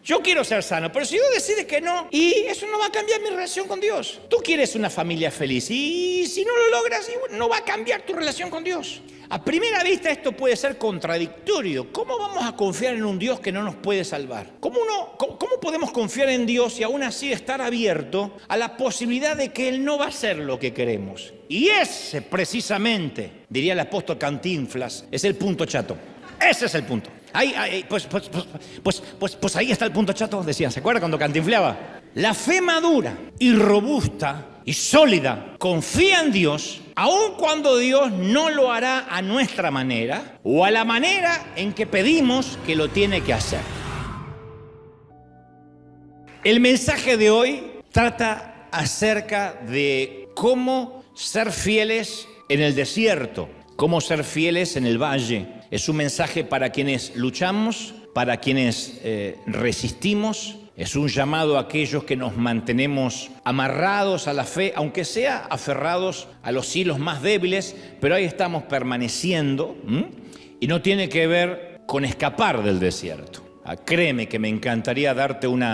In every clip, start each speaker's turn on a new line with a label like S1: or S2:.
S1: Yo quiero ser sano, pero si Dios decide que no, y eso no va a cambiar mi relación con Dios. Tú quieres una familia feliz y si no lo logras, no va a cambiar tu relación con Dios. A primera vista esto puede ser contradictorio. ¿Cómo vamos a confiar en un Dios que no nos puede salvar? ¿Cómo podemos confiar en Dios y aún así estar abierto a la posibilidad de que Él no va a hacer lo que queremos? Y ese precisamente, diría el apóstol Cantinflas, es el punto chato. Ese es el punto. Pues ahí está el punto chato, decía. ¿Se acuerda cuando cantinfleaba? La fe madura y robusta y sólida confía en Dios, aun cuando Dios no lo hará a nuestra manera o a la manera en que pedimos que lo tiene que hacer. El mensaje de hoy trata acerca de cómo ser fieles en el desierto, cómo ser fieles en el valle. Es un mensaje para quienes luchamos, para quienes resistimos. Es un llamado a aquellos que nos mantenemos amarrados a la fe, aunque sea aferrados a los hilos más débiles, pero ahí estamos permaneciendo. Y no tiene que ver con escapar del desierto. Créeme que me encantaría darte un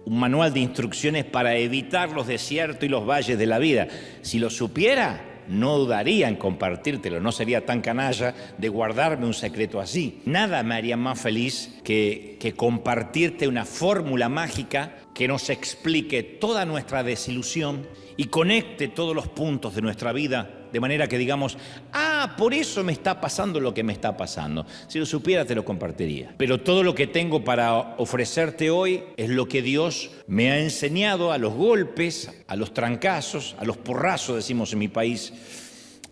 S1: manual de instrucciones para evitar los desiertos y los valles de la vida. Si lo supiera, no dudaría en compartírtelo, no sería tan canalla de guardarme un secreto así. Nada me haría más feliz que compartirte una fórmula mágica que nos explique toda nuestra desilusión y conecte todos los puntos de nuestra vida de manera que digamos, por eso me está pasando lo que me está pasando. Si lo supiera te lo compartiría. Pero todo lo que tengo para ofrecerte hoy es lo que Dios me ha enseñado a los golpes, a los trancazos, a los porrazos, decimos en mi país,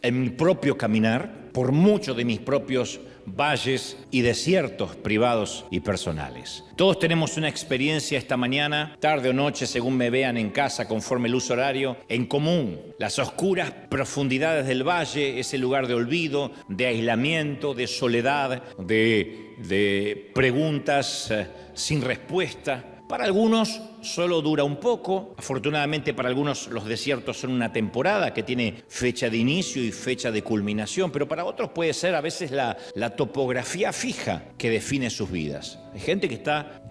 S1: en mi propio caminar, por muchos de mis propios valles y desiertos privados y personales. Todos tenemos una experiencia esta mañana, tarde o noche, según me vean en casa, conforme el uso horario, en común. Las oscuras profundidades del valle, ese lugar de olvido, de aislamiento, de soledad, de preguntas sin respuesta. Para algunos solo dura un poco. Afortunadamente para algunos los desiertos son una temporada que tiene fecha de inicio y fecha de culminación, pero para otros puede ser a veces la topografía fija que define sus vidas. Hay gente que está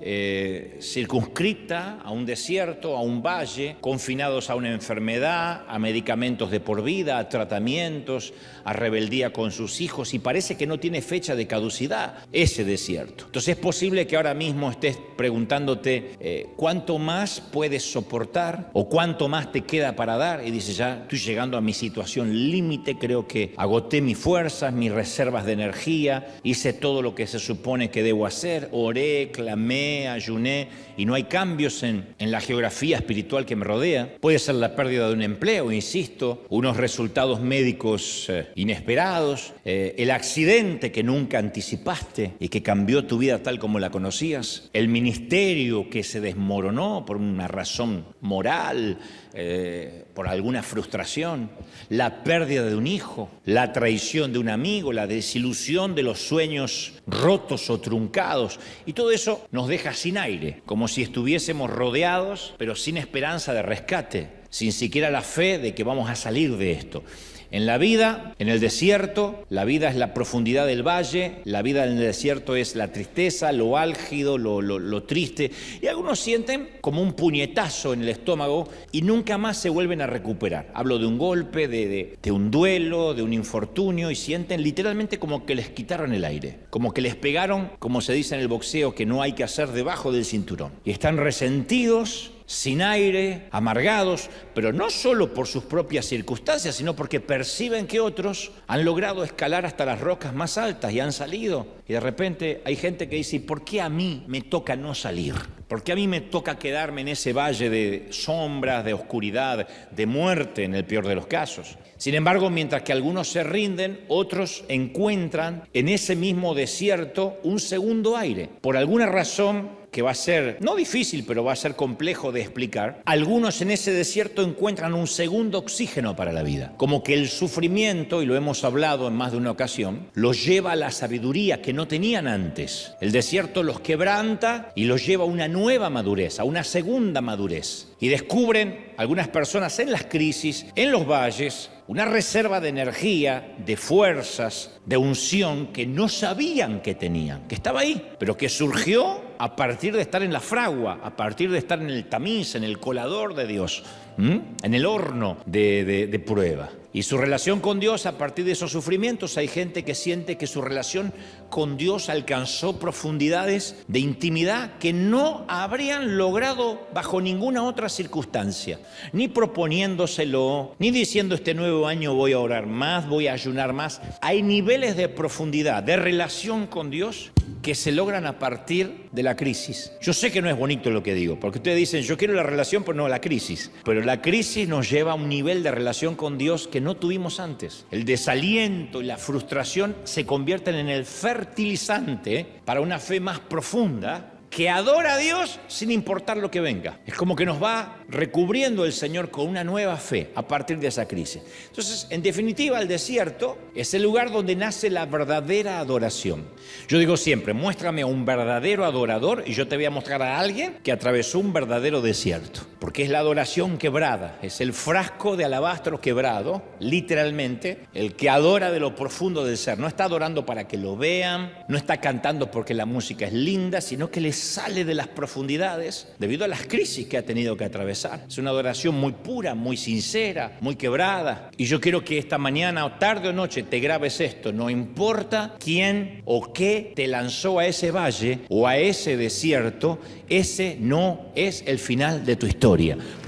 S1: circunscrita a un desierto, a un valle, confinados a una enfermedad, a medicamentos de por vida, a tratamientos, a rebeldía con sus hijos, y parece que no tiene fecha de caducidad ese desierto. Entonces es posible que ahora mismo estés preguntándote ¿cuánto más puedes soportar o cuánto más te queda para dar? Y dices, ya estoy llegando a mi situación límite, creo que agoté mis fuerzas, mis reservas de energía, hice todo lo que se supone que debo hacer, oré, clamé, ayuné y no hay cambios en la geografía espiritual que me rodea. Puede ser la pérdida de un empleo, insisto, unos resultados médicos inesperados, el accidente que nunca anticipaste y que cambió tu vida tal como la conocías, el ministerio que se desmoronó por una razón moral, por alguna frustración, la pérdida de un hijo, la traición de un amigo, la desilusión de los sueños rotos o truncados, y todo eso nos deja sin aire, como si estuviésemos rodeados pero sin esperanza de rescate, sin siquiera la fe de que vamos a salir de esto. En la vida, en el desierto, la vida es la profundidad del valle, la vida en el desierto es la tristeza, lo álgido, lo triste, y algunos sienten como un puñetazo en el estómago y nunca más se vuelven a recuperar. Hablo de un golpe, de un duelo, de un infortunio, y sienten literalmente como que les quitaron el aire, como que les pegaron, como se dice en el boxeo, que no hay que hacer debajo del cinturón. Y están resentidos, sin aire, amargados, pero no solo por sus propias circunstancias, sino porque perciben que otros han logrado escalar hasta las rocas más altas y han salido. Y de repente hay gente que dice, ¿por qué a mí me toca no salir? ¿Por qué a mí me toca quedarme en ese valle de sombras, de oscuridad, de muerte en el peor de los casos? Sin embargo, mientras que algunos se rinden, otros encuentran en ese mismo desierto un segundo aire. Por alguna razón que va a ser, no difícil, pero va a ser complejo de explicar, algunos en ese desierto encuentran un segundo oxígeno para la vida. Como que el sufrimiento, y lo hemos hablado en más de una ocasión, los lleva a la sabiduría que no tenían antes. El desierto los quebranta y los lleva a una nueva madurez, a una segunda madurez. Y descubren algunas personas en las crisis, en los valles, una reserva de energía, de fuerzas, de unción que no sabían que tenían, que estaba ahí, pero que surgió a partir de estar en la fragua, a partir de estar en el tamiz, en el colador de Dios, en el horno de prueba. Y su relación con Dios, a partir de esos sufrimientos, hay gente que siente que su relación con Dios alcanzó profundidades de intimidad que no habrían logrado bajo ninguna otra circunstancia, ni proponiéndoselo, ni diciendo este nuevo año voy a orar más, voy a ayunar más. Hay niveles de profundidad, de relación con Dios que se logran a partir de la crisis. Yo sé que no es bonito lo que digo, porque ustedes dicen, yo quiero la relación, pero no la crisis. Pero la crisis nos lleva a un nivel de relación con Dios que no tuvimos antes. El desaliento y la frustración se convierten en el fertilizante para una fe más profunda que adora a Dios sin importar lo que venga. Es como que nos va recubriendo el Señor con una nueva fe a partir de esa crisis. Entonces, en definitiva, el desierto es el lugar donde nace la verdadera adoración. Yo digo siempre, muéstrame a un verdadero adorador y yo te voy a mostrar a alguien que atravesó un verdadero desierto. Porque es la adoración quebrada, es el frasco de alabastro quebrado, literalmente, el que adora de lo profundo del ser. No está adorando para que lo vean, no está cantando porque la música es linda, sino que les sale de las profundidades debido a las crisis que ha tenido que atravesar. Es una adoración muy pura, muy sincera, muy quebrada. Y yo quiero que esta mañana o tarde o noche te grabes esto. No importa quién o qué te lanzó a ese valle o a ese desierto, ese no es el final de tu historia.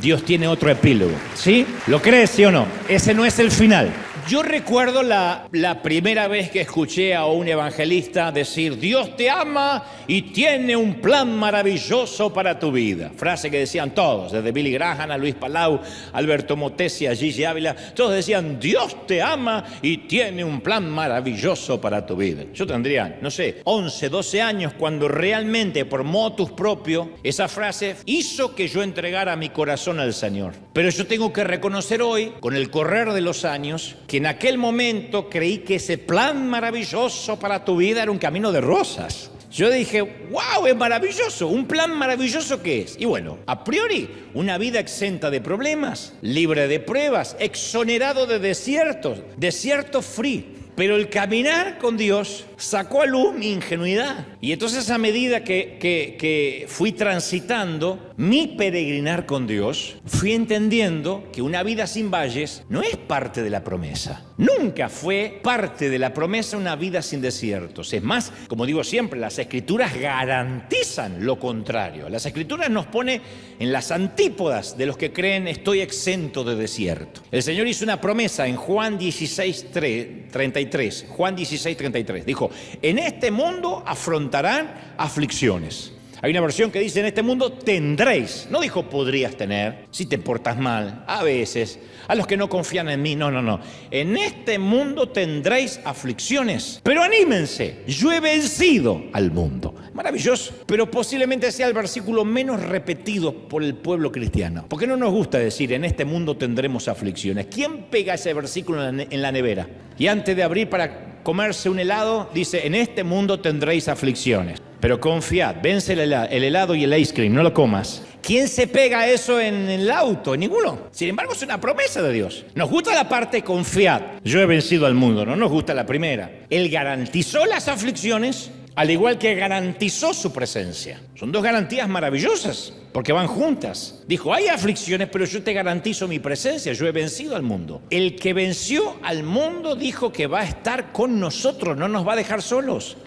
S1: Dios tiene otro epílogo, ¿sí? ¿Lo crees, sí o no? Ese no es el final. Yo recuerdo la primera vez que escuché a un evangelista decir, Dios te ama y tiene un plan maravilloso para tu vida. Frase que decían todos, desde Billy Graham a Luis Palau, Alberto Motesi, a Gigi Ávila, todos decían, Dios te ama y tiene un plan maravilloso para tu vida. Yo tendría, 11, 12 años cuando realmente por motus propio esa frase hizo que yo entregara mi corazón al Señor. Pero yo tengo que reconocer hoy, con el correr de los años, que en aquel momento creí que ese plan maravilloso para tu vida era un camino de rosas. Yo dije, wow, es maravilloso. ¿Un plan maravilloso qué es? Y bueno, a priori, una vida exenta de problemas, libre de pruebas, exonerado de desiertos, desierto free. Pero el caminar con Dios sacó a luz mi ingenuidad. Y entonces a medida que fui transitando mi peregrinar con Dios, fui entendiendo que una vida sin valles no es parte de la promesa. Nunca fue parte de la promesa una vida sin desiertos. Es más, como digo siempre, las Escrituras garantizan lo contrario. Las Escrituras nos pone en las antípodas de los que creen estoy exento de desierto. El Señor hizo una promesa en Juan 16:33. Juan 16:33. Dijo, en este mundo afrontarán aflicciones. Hay una versión que dice, en este mundo tendréis. No dijo podrías tener, si te portas mal, a veces, a los que no confían en mí. No. En este mundo tendréis aflicciones. Pero anímense, yo he vencido al mundo. Maravilloso. Pero posiblemente sea el versículo menos repetido por el pueblo cristiano. Porque no nos gusta decir, en este mundo tendremos aflicciones. ¿Quién pega ese versículo en la nevera? Y antes de abrir para comerse un helado, dice, en este mundo tendréis aflicciones. Pero confiad, vence el helado y el ice cream, no lo comas. ¿Quién se pega eso en el auto? Ninguno. Sin embargo, es una promesa de Dios. Nos gusta la parte confiad. Yo he vencido al mundo, no nos gusta la primera. Él garantizó las aflicciones, al igual que garantizó su presencia. Son dos garantías maravillosas, porque van juntas. Dijo, hay aflicciones, pero yo te garantizo mi presencia, yo he vencido al mundo. El que venció al mundo dijo que va a estar con nosotros, no nos va a dejar solos.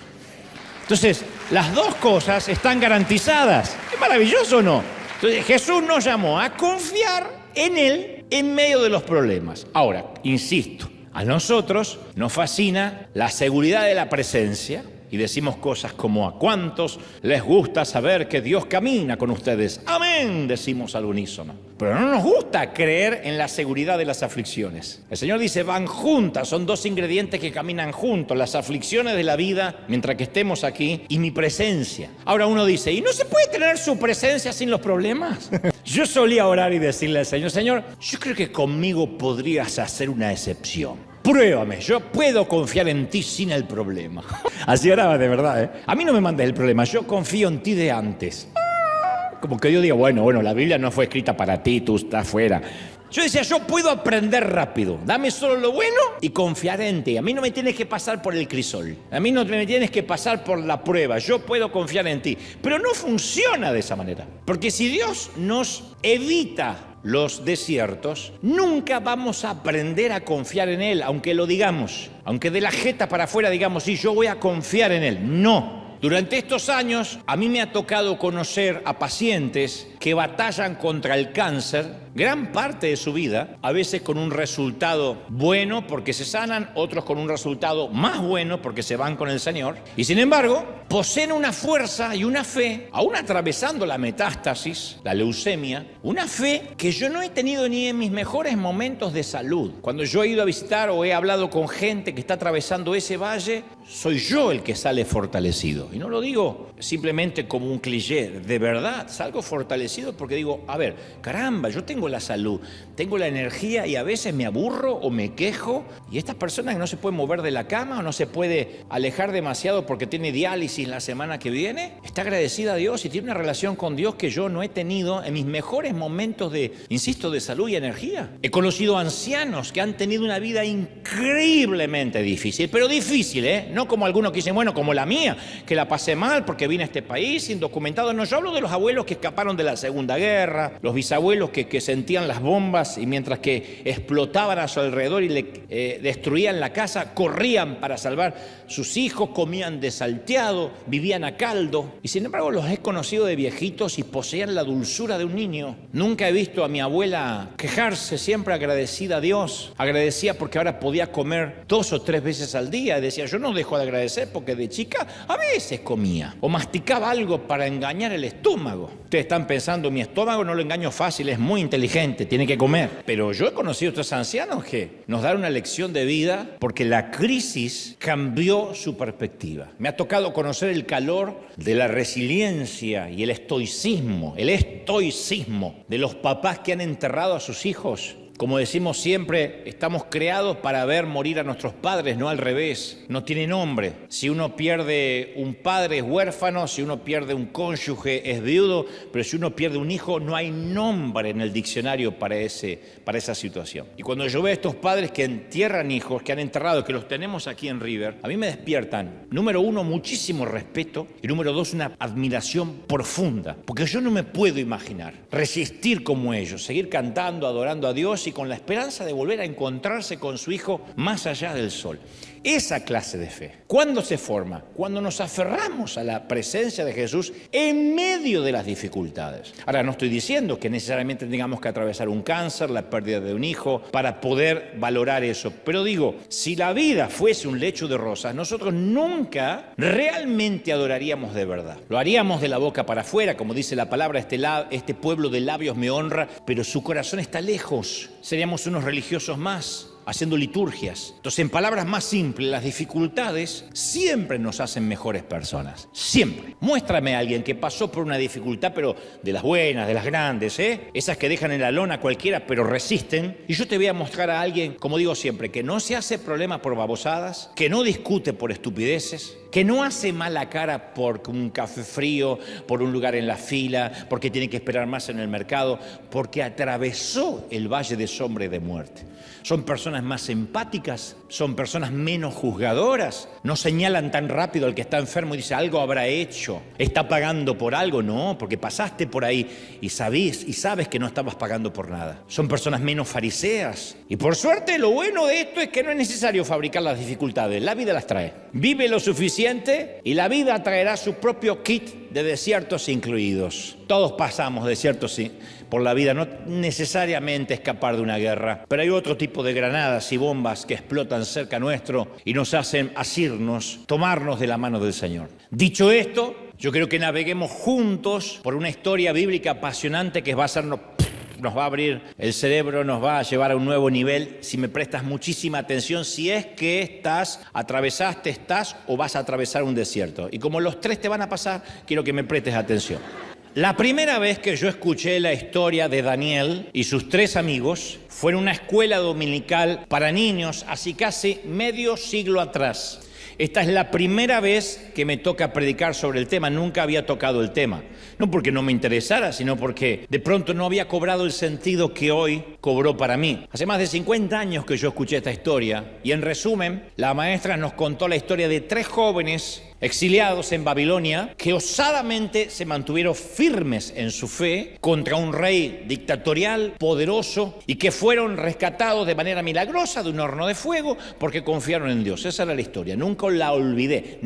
S1: Entonces, las dos cosas están garantizadas. ¿Es maravilloso o no? Entonces, Jesús nos llamó a confiar en Él en medio de los problemas. Ahora, insisto, a nosotros nos fascina la seguridad de la presencia y decimos cosas como ¿a cuántos les gusta saber que Dios camina con ustedes? Amén, decimos al unísono. Pero no nos gusta creer en la seguridad de las aflicciones. El Señor dice, van juntas, son dos ingredientes que caminan juntos, las aflicciones de la vida mientras que estemos aquí y mi presencia. Ahora uno dice, ¿y no se puede tener su presencia sin los problemas? Yo solía orar y decirle al Señor, Señor, yo creo que conmigo podrías hacer una excepción. Pruébame, yo puedo confiar en ti sin el problema. Así oraba de verdad, ¿eh? A mí no me mandes el problema, yo confío en ti de antes. Como que yo digo, bueno, la Biblia no fue escrita para ti, tú estás fuera. Yo decía, yo puedo aprender rápido. Dame solo lo bueno y confiar en ti. A mí no me tienes que pasar por el crisol. A mí no me tienes que pasar por la prueba. Yo puedo confiar en ti. Pero no funciona de esa manera. Porque si Dios nos evita los desiertos, nunca vamos a aprender a confiar en Él, aunque lo digamos. Aunque de la jeta para afuera digamos, sí, yo voy a confiar en Él. No. Durante estos años, a mí me ha tocado conocer a pacientes que batallan contra el cáncer gran parte de su vida, a veces con un resultado bueno porque se sanan, otros con un resultado más bueno porque se van con el Señor. Y sin embargo, poseen una fuerza y una fe, aún atravesando la metástasis, la leucemia, una fe que yo no he tenido ni en mis mejores momentos de salud. Cuando yo he ido a visitar o he hablado con gente que está atravesando ese valle, soy yo el que sale fortalecido. Y no lo digo simplemente como un cliché, de verdad, salgo fortalecido porque digo, a ver, caramba, yo tengo la salud, tengo la energía y a veces me aburro o me quejo, y estas personas que no se pueden mover de la cama o no se puede alejar demasiado porque tiene diálisis la semana que viene, está agradecida a Dios y tiene una relación con Dios que yo no he tenido en mis mejores momentos de, insisto, de salud y energía. He conocido ancianos que han tenido una vida increíblemente difícil, pero difícil, no como algunos que dicen, bueno, como la mía, que la pasé mal porque vine a este país indocumentado. No, yo hablo de los abuelos que escaparon de la Segunda Guerra, los bisabuelos que sentían las bombas y mientras que explotaban a su alrededor y le destruían la casa, corrían para salvar sus hijos, comían de salteado, vivían a caldo. Y sin embargo los he conocido de viejitos y poseían la dulzura de un niño. Nunca he visto a mi abuela quejarse, siempre agradecida a Dios. Agradecía porque ahora podía comer 2 o 3 veces al día. Y decía, yo no dejo de agradecer porque de chica a veces comía o masticaba algo para engañar el estómago. Ustedes están pensando, mi estómago no lo engaño fácil, es muy inteligente, tiene que comer. Pero yo he conocido a estos ancianos que nos dan una lección de vida porque la crisis cambió su perspectiva. Me ha tocado conocer el calor de la resiliencia y el estoicismo de los papás que han enterrado a sus hijos. Como decimos siempre, estamos creados para ver morir a nuestros padres, no al revés. No tiene nombre. Si uno pierde un padre es huérfano, si uno pierde un cónyuge es viudo, pero si uno pierde un hijo no hay nombre en el diccionario para esa situación. Y cuando yo veo a estos padres que entierran hijos, que han enterrado, que los tenemos aquí en River, a mí me despiertan, número 1, muchísimo respeto y número 2, una admiración profunda. Porque yo no me puedo imaginar resistir como ellos, seguir cantando, adorando a Dios y con la esperanza de volver a encontrarse con su hijo más allá del sol. Esa clase de fe, ¿cuándo se forma? Cuando nos aferramos a la presencia de Jesús en medio de las dificultades. Ahora, no estoy diciendo que necesariamente tengamos que atravesar un cáncer, la pérdida de un hijo, para poder valorar eso. Pero digo, si la vida fuese un lecho de rosas, nosotros nunca realmente adoraríamos de verdad. Lo haríamos de la boca para afuera, como dice la palabra, este pueblo de labios me honra, pero su corazón está lejos. Seríamos unos religiosos más, haciendo liturgias. Entonces, en palabras más simples, las dificultades siempre nos hacen mejores personas. Siempre. Muéstrame a alguien que pasó por una dificultad, pero de las buenas, de las grandes, esas que dejan en la lona a cualquiera, pero resisten. Y yo te voy a mostrar a alguien, como digo siempre, que no se hace problema por babosadas, que no discute por estupideces, que no hace mala cara por un café frío, por un lugar en la fila, porque tiene que esperar más en el mercado, porque atravesó el valle de sombra y de muerte. Son personas más empáticas, son personas menos juzgadoras, no señalan tan rápido al que está enfermo y dice algo habrá hecho, está pagando por algo, no, porque pasaste por ahí y sabes que no estabas pagando por nada. Son personas menos fariseas y por suerte lo bueno de esto es que no es necesario fabricar las dificultades, la vida las trae. Vive lo suficiente y la vida traerá su propio kit de desiertos incluidos. Todos pasamos desiertos por la vida, no necesariamente escapar de una guerra, pero hay otro tipo de granadas y bombas que explotan cerca nuestro y nos hacen asirnos, tomarnos de la mano del Señor. Dicho esto, yo creo que naveguemos juntos por una historia bíblica apasionante que va a hacernos... Nos va a abrir el cerebro, nos va a llevar a un nuevo nivel si me prestas muchísima atención, si es que estás o vas a atravesar un desierto. Y como los 3 te van a pasar, quiero que me prestes atención. La primera vez que yo escuché la historia de Daniel y sus 3 amigos fue en una escuela dominical para niños, así casi medio siglo atrás. esta es la primera vez que me toca predicar sobre el tema. Nunca había tocado el tema. No porque no me interesara, sino porque de pronto no había cobrado el sentido que hoy cobró para mí. Hace más de 50 años que yo escuché esta historia y en resumen, la maestra nos contó la historia de 3 jóvenes exiliados en Babilonia que osadamente se mantuvieron firmes en su fe contra un rey dictatorial, poderoso, y que fueron rescatados de manera milagrosa de un horno de fuego porque confiaron en Dios. Esa era la historia. Nunca la olvidé,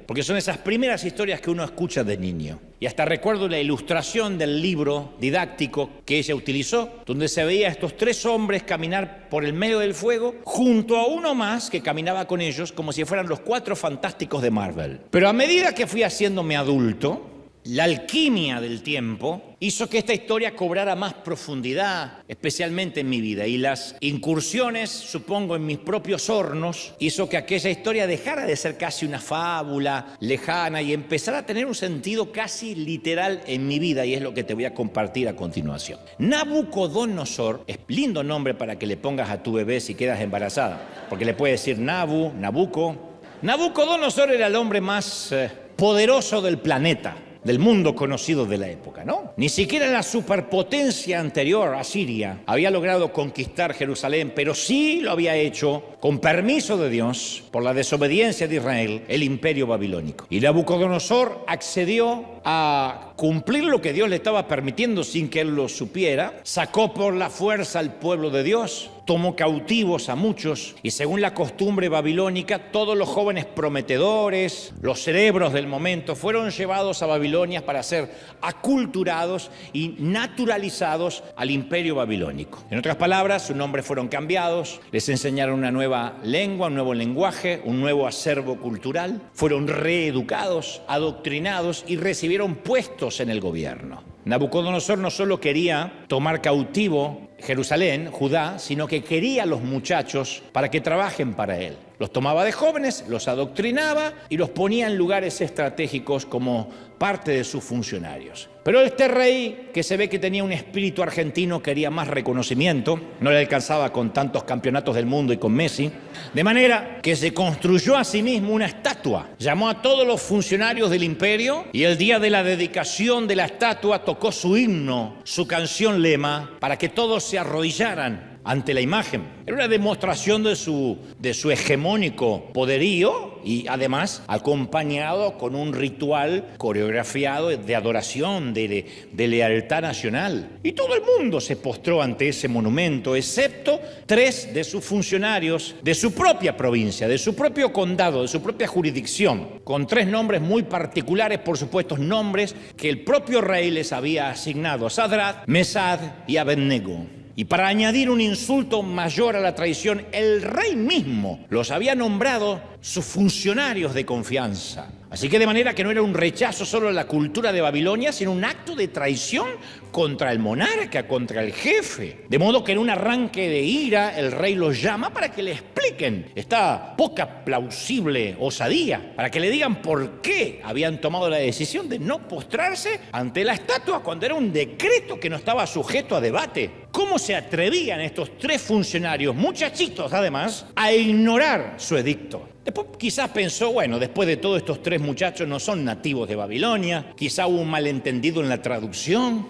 S1: porque son esas primeras historias que uno escucha de niño. Y hasta recuerdo la ilustración del libro didáctico que ella utilizó, donde se veía a estos 3 hombres caminar por el medio del fuego junto a uno más que caminaba con ellos como si fueran los 4 fantásticos de Marvel. Pero a medida que fui haciéndome adulto, la alquimia del tiempo hizo que esta historia cobrara más profundidad, especialmente en mi vida. Y las incursiones, supongo, en mis propios hornos, hizo que aquella historia dejara de ser casi una fábula lejana y empezara a tener un sentido casi literal en mi vida. Y es lo que te voy a compartir a continuación. Nabucodonosor, es lindo nombre para que le pongas a tu bebé si quedas embarazada, porque le puedes decir Nabuco. Nabucodonosor era el hombre más poderoso del planeta, del mundo conocido de la época, ¿no? Ni siquiera la superpotencia anterior, Asiria, había logrado conquistar Jerusalén, pero sí lo había hecho, con permiso de Dios, por la desobediencia de Israel, el imperio babilónico. Y Nabucodonosor accedió a cumplir lo que Dios le estaba permitiendo sin que él lo supiera, sacó por la fuerza al pueblo de Dios, tomó cautivos a muchos y según la costumbre babilónica, todos los jóvenes prometedores, los cerebros del momento, fueron llevados a Babilonia para ser aculturados y naturalizados al imperio babilónico. En otras palabras, sus nombres fueron cambiados, les enseñaron una nueva lengua, un nuevo lenguaje, un nuevo acervo cultural, fueron reeducados, adoctrinados y recibieron puestos en el gobierno. Nabucodonosor no solo quería tomar cautivo Jerusalén, Judá, sino que quería a los muchachos para que trabajen para él. Los tomaba de jóvenes, los adoctrinaba y los ponía en lugares estratégicos como parte de sus funcionarios. Pero este rey, que se ve que tenía un espíritu argentino, quería más reconocimiento, no le alcanzaba con tantos campeonatos del mundo y con Messi, de manera que se construyó a sí mismo una estatua. Llamó a todos los funcionarios del imperio y el día de la dedicación de la estatua tocó su himno, su canción lema, para que todos se arrodillaran ante la imagen. Era una demostración de su hegemónico poderío y además acompañado con un ritual coreografiado de adoración, de lealtad nacional. Y todo el mundo se postró ante ese monumento, excepto 3 de sus funcionarios de su propia provincia, de su propio condado, de su propia jurisdicción, con 3 nombres muy particulares, por supuesto, nombres que el propio rey les había asignado: Sadrach, Mesad y Abednego. Y para añadir un insulto mayor a la traición, el rey mismo los había nombrado sus funcionarios de confianza. Así que de manera que no era un rechazo solo a la cultura de Babilonia, sino un acto de traición contra el monarca, contra el jefe. De modo que en un arranque de ira, el rey los llama para que le expliquen esta poca plausible osadía, para que le digan por qué habían tomado la decisión de no postrarse ante la estatua cuando era un decreto que no estaba sujeto a debate. ¿Cómo se atrevían estos 3 funcionarios, muchachitos además, a ignorar su edicto? Después quizás pensó, bueno, después de todo estos 3 muchachos no son nativos de Babilonia, quizá hubo un malentendido en la traducción.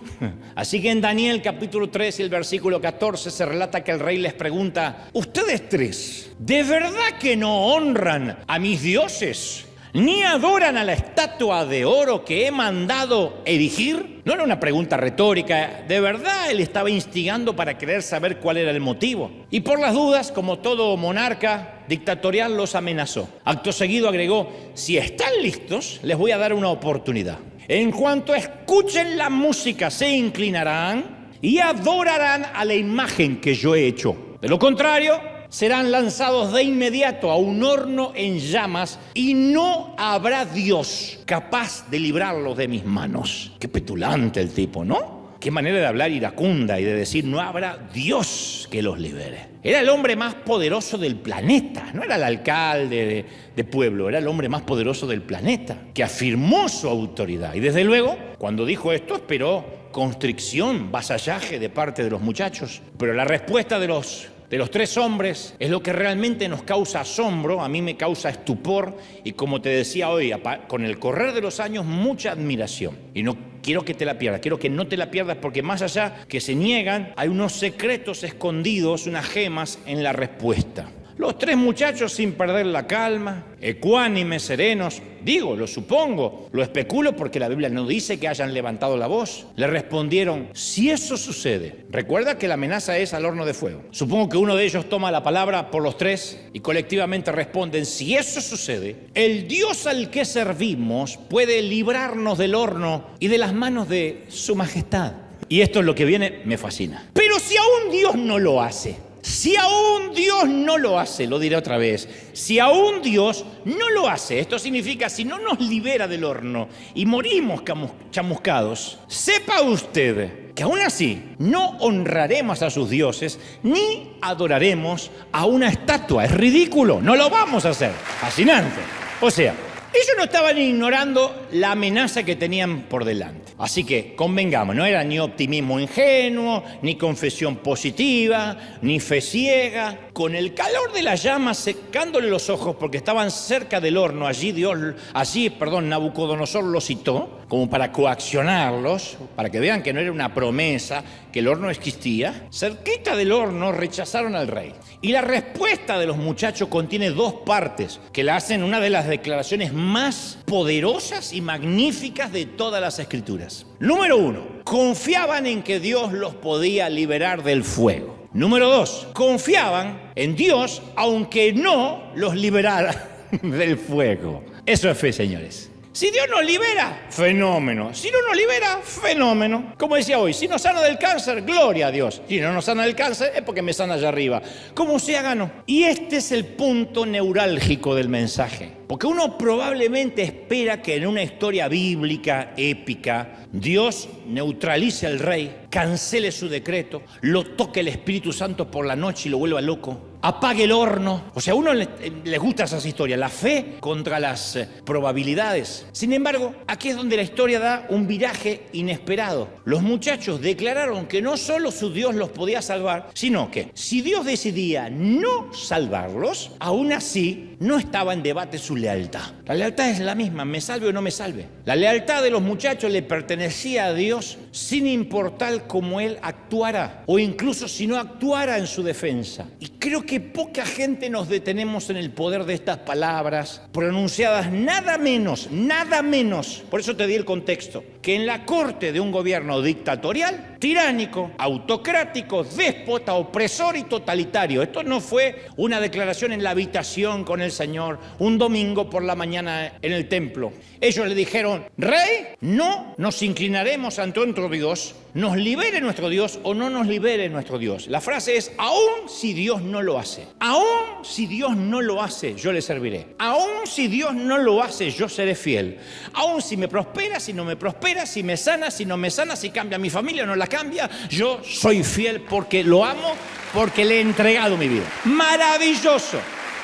S1: Así que en Daniel capítulo 3 y el versículo 14 se relata que el rey les pregunta: ¿ustedes 3 de verdad que no honran a mis dioses, ni adoran a la estatua de oro que he mandado erigir? No era una pregunta retórica, de verdad él estaba instigando para querer saber cuál era el motivo. Y por las dudas, como todo monarca dictatorial, los amenazó. Acto seguido agregó: si están listos, les voy a dar una oportunidad. En cuanto escuchen la música, se inclinarán y adorarán a la imagen que yo he hecho. De lo contrario, serán lanzados de inmediato a un horno en llamas y no habrá Dios capaz de librarlos de mis manos. Qué petulante el tipo, ¿no? Qué manera de hablar iracunda y de decir no habrá Dios que los libere. Era el hombre más poderoso del planeta, no era el alcalde de pueblo, era el hombre más poderoso del planeta, que afirmó su autoridad. Y desde luego, cuando dijo esto, esperó constricción, vasallaje de parte de los muchachos. Pero la respuesta de los de los 3 hombres es lo que realmente nos causa asombro, a mí me causa estupor y, como te decía hoy, con el correr de los años, mucha admiración. Y no quiero que te la pierdas, quiero que no te la pierdas, porque más allá que se niegan, hay unos secretos escondidos, unas gemas en la respuesta. Los 3 muchachos, sin perder la calma, ecuánimes, serenos, digo, lo supongo, lo especulo porque la Biblia no dice que hayan levantado la voz, le respondieron: si eso sucede. Recuerda que la amenaza es al horno de fuego. Supongo que uno de ellos toma la palabra por los 3 y colectivamente responden: si eso sucede, el Dios al que servimos puede librarnos del horno y de las manos de su majestad. Y esto es lo que viene, me fascina. Pero si aún Dios no lo hace, si aún Dios no lo hace, lo diré otra vez, si aún Dios no lo hace, esto significa si no nos libera del horno y morimos chamuscados, sepa usted que aún así no honraremos a sus dioses ni adoraremos a una estatua. Es ridículo, no lo vamos a hacer. Fascinante. O sea, ellos no estaban ignorando la amenaza que tenían por delante. Así que convengamos, no era ni optimismo ingenuo, ni confesión positiva, ni fe ciega. Con el calor de las llamas secándole los ojos porque estaban cerca del horno, Nabucodonosor los citó como para coaccionarlos, para que vean que no era una promesa, que el horno existía. Cerquita del horno rechazaron al rey. Y la respuesta de los muchachos contiene 2 partes que la hacen una de las declaraciones más poderosas y magníficas de todas las Escrituras. Número 1, confiaban en que Dios los podía liberar del fuego. Número 2, confiaban en Dios aunque no los liberara del fuego. Eso es fe, señores. Si Dios nos libera, fenómeno. Si no nos libera, fenómeno. Como decía hoy, si nos sana del cáncer, gloria a Dios. Si no nos sana del cáncer, es porque me sana allá arriba. Como sea, gano. Y este es el punto neurálgico del mensaje. Porque uno probablemente espera que en una historia bíblica, épica, Dios neutralice al rey, cancele su decreto, lo toque el Espíritu Santo por la noche y lo vuelva loco, apague el horno. O sea, a uno le gusta esas historias, la fe contra las probabilidades. Sin embargo, aquí es donde la historia da un viraje inesperado. Los muchachos declararon que no solo su Dios los podía salvar, sino que si Dios decidía no salvarlos, aún así no estaba en debate su lealtad. La lealtad es la misma, me salve o no me salve. La lealtad de los muchachos le pertenecía a Dios sin importar cómo Él actuara o incluso si no actuara en su defensa. Y creo que poca gente nos detenemos en el poder de estas palabras pronunciadas nada menos, por eso te di el contexto, que en la corte de un gobierno dictatorial, tiránico, autocrático, déspota, opresor y totalitario. Esto no fue una declaración en la habitación con el Señor un domingo por la mañana en el templo. Ellos le dijeron: Rey, no nos inclinaremos ante otro Dios, nos libere nuestro Dios o no nos libere nuestro Dios. La frase es: aún si Dios no lo hace, aún si Dios no lo hace, yo le serviré. Aún si Dios no lo hace, yo seré fiel. Aún si me prospera, si no me prospera, si me sana, si no me sana, si cambia mi familia o no la cambia, yo soy fiel porque lo amo, porque le he entregado mi vida. Maravilloso,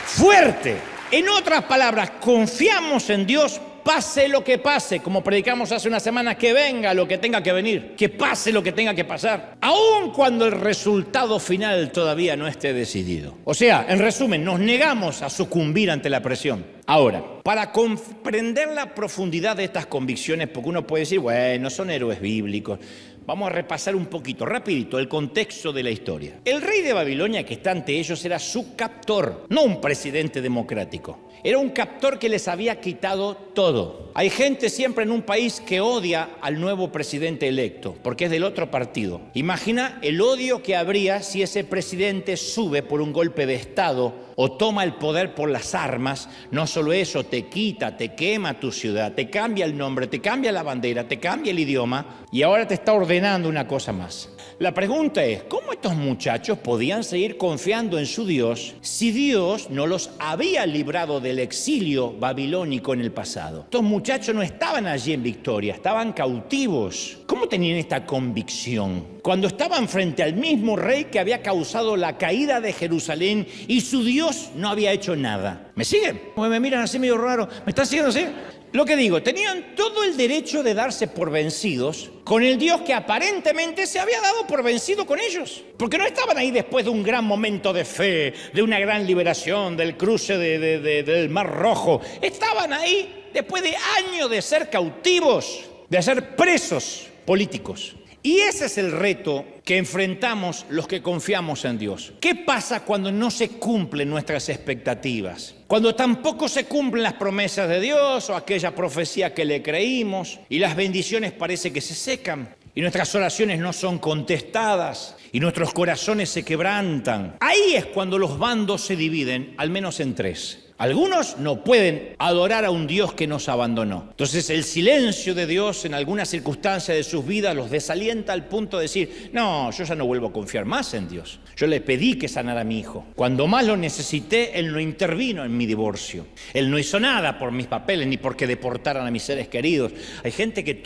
S1: fuerte. En otras palabras, confiamos en Dios, pase lo que pase, como predicamos hace una semana, que venga lo que tenga que venir, que pase lo que tenga que pasar, aun cuando el resultado final todavía no esté decidido. O sea, en resumen, nos negamos a sucumbir ante la presión. Ahora, para comprender la profundidad de estas convicciones, porque uno puede decir, bueno, son héroes bíblicos, vamos a repasar un poquito, rapidito, el contexto de la historia. El rey de Babilonia que está ante ellos era su captor, no un presidente democrático. Era un captor que les había quitado todo. Hay gente siempre en un país que odia al nuevo presidente electo, porque es del otro partido. Imagina el odio que habría si ese presidente sube por un golpe de Estado o toma el poder por las armas. No solo eso, te quita, te quema tu ciudad, te cambia el nombre, te cambia la bandera, te cambia el idioma y ahora te está ordenando una cosa más. La pregunta es, ¿cómo estos muchachos podían seguir confiando en su Dios si Dios no los había librado del exilio babilónico en el pasado? Estos muchachos no estaban allí en victoria, estaban cautivos. ¿Cómo tenían esta convicción? Cuando estaban frente al mismo rey que había causado la caída de Jerusalén y su Dios no había hecho nada. ¿Me siguen? Me miran así medio raro. ¿Me están siguiendo así? Lo que digo, tenían todo el derecho de darse por vencidos con el Dios que aparentemente se había dado por vencido con ellos. Porque no estaban ahí después de un gran momento de fe, de una gran liberación, del cruce del Mar Rojo. Estaban ahí después de años de ser cautivos, de ser presos políticos. Y ese es el reto que enfrentamos los que confiamos en Dios. ¿Qué pasa cuando no se cumplen nuestras expectativas? Cuando tampoco se cumplen las promesas de Dios o aquella profecía que le creímos y las bendiciones parece que se secan y nuestras oraciones no son contestadas y nuestros corazones se quebrantan. Ahí es cuando los bandos se dividen, al menos en tres. Algunos no pueden adorar a un Dios que nos abandonó. Entonces el silencio de Dios en alguna circunstancia de sus vidas los desalienta al punto de decir, no, yo ya no vuelvo a confiar más en Dios. Yo le pedí que sanara a mi hijo. Cuando más lo necesité, Él no intervino en mi divorcio. Él no hizo nada por mis papeles ni porque deportaran a mis seres queridos. Hay gente que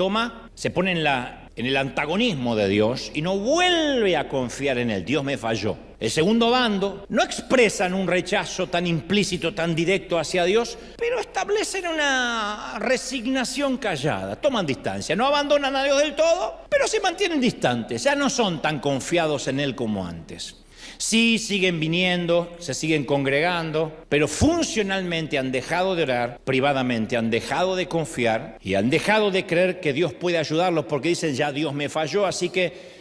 S1: se pone en el antagonismo de Dios y no vuelve a confiar en Él. Dios me falló. El segundo bando no expresan un rechazo tan implícito, tan directo hacia Dios, pero establecen una resignación callada, toman distancia, no abandonan a Dios del todo, pero se mantienen distantes, ya no son tan confiados en Él como antes. Sí, siguen viniendo, se siguen congregando, pero funcionalmente han dejado de orar, privadamente han dejado de confiar y han dejado de creer que Dios puede ayudarlos porque dicen, ya Dios me falló, así que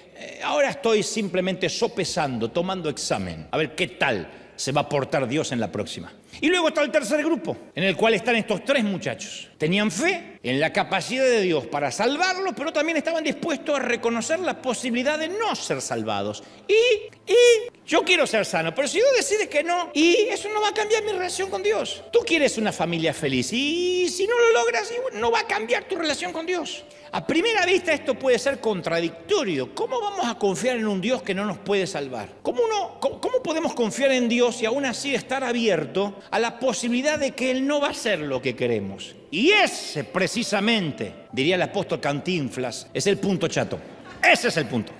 S1: ahora estoy simplemente sopesando, tomando examen, a ver qué tal se va a portar Dios en la próxima. Y luego está el tercer grupo, en el cual están estos tres muchachos. Tenían fe en la capacidad de Dios para salvarlos, pero también estaban dispuestos a reconocer la posibilidad de no ser salvados. Y yo quiero ser sano, pero si Dios decide que no, y eso no va a cambiar mi relación con Dios. Tú quieres una familia feliz, y si no lo logras, no va a cambiar tu relación con Dios. A primera vista esto puede ser contradictorio. ¿Cómo vamos a confiar en un Dios que no nos puede salvar? ¿Cómo podemos confiar en Dios y aún así estar abierto a la posibilidad de que Él no va a hacer lo que queremos? Y ese precisamente, diría el apóstol Cantinflas, es el punto chato. Ese es el punto.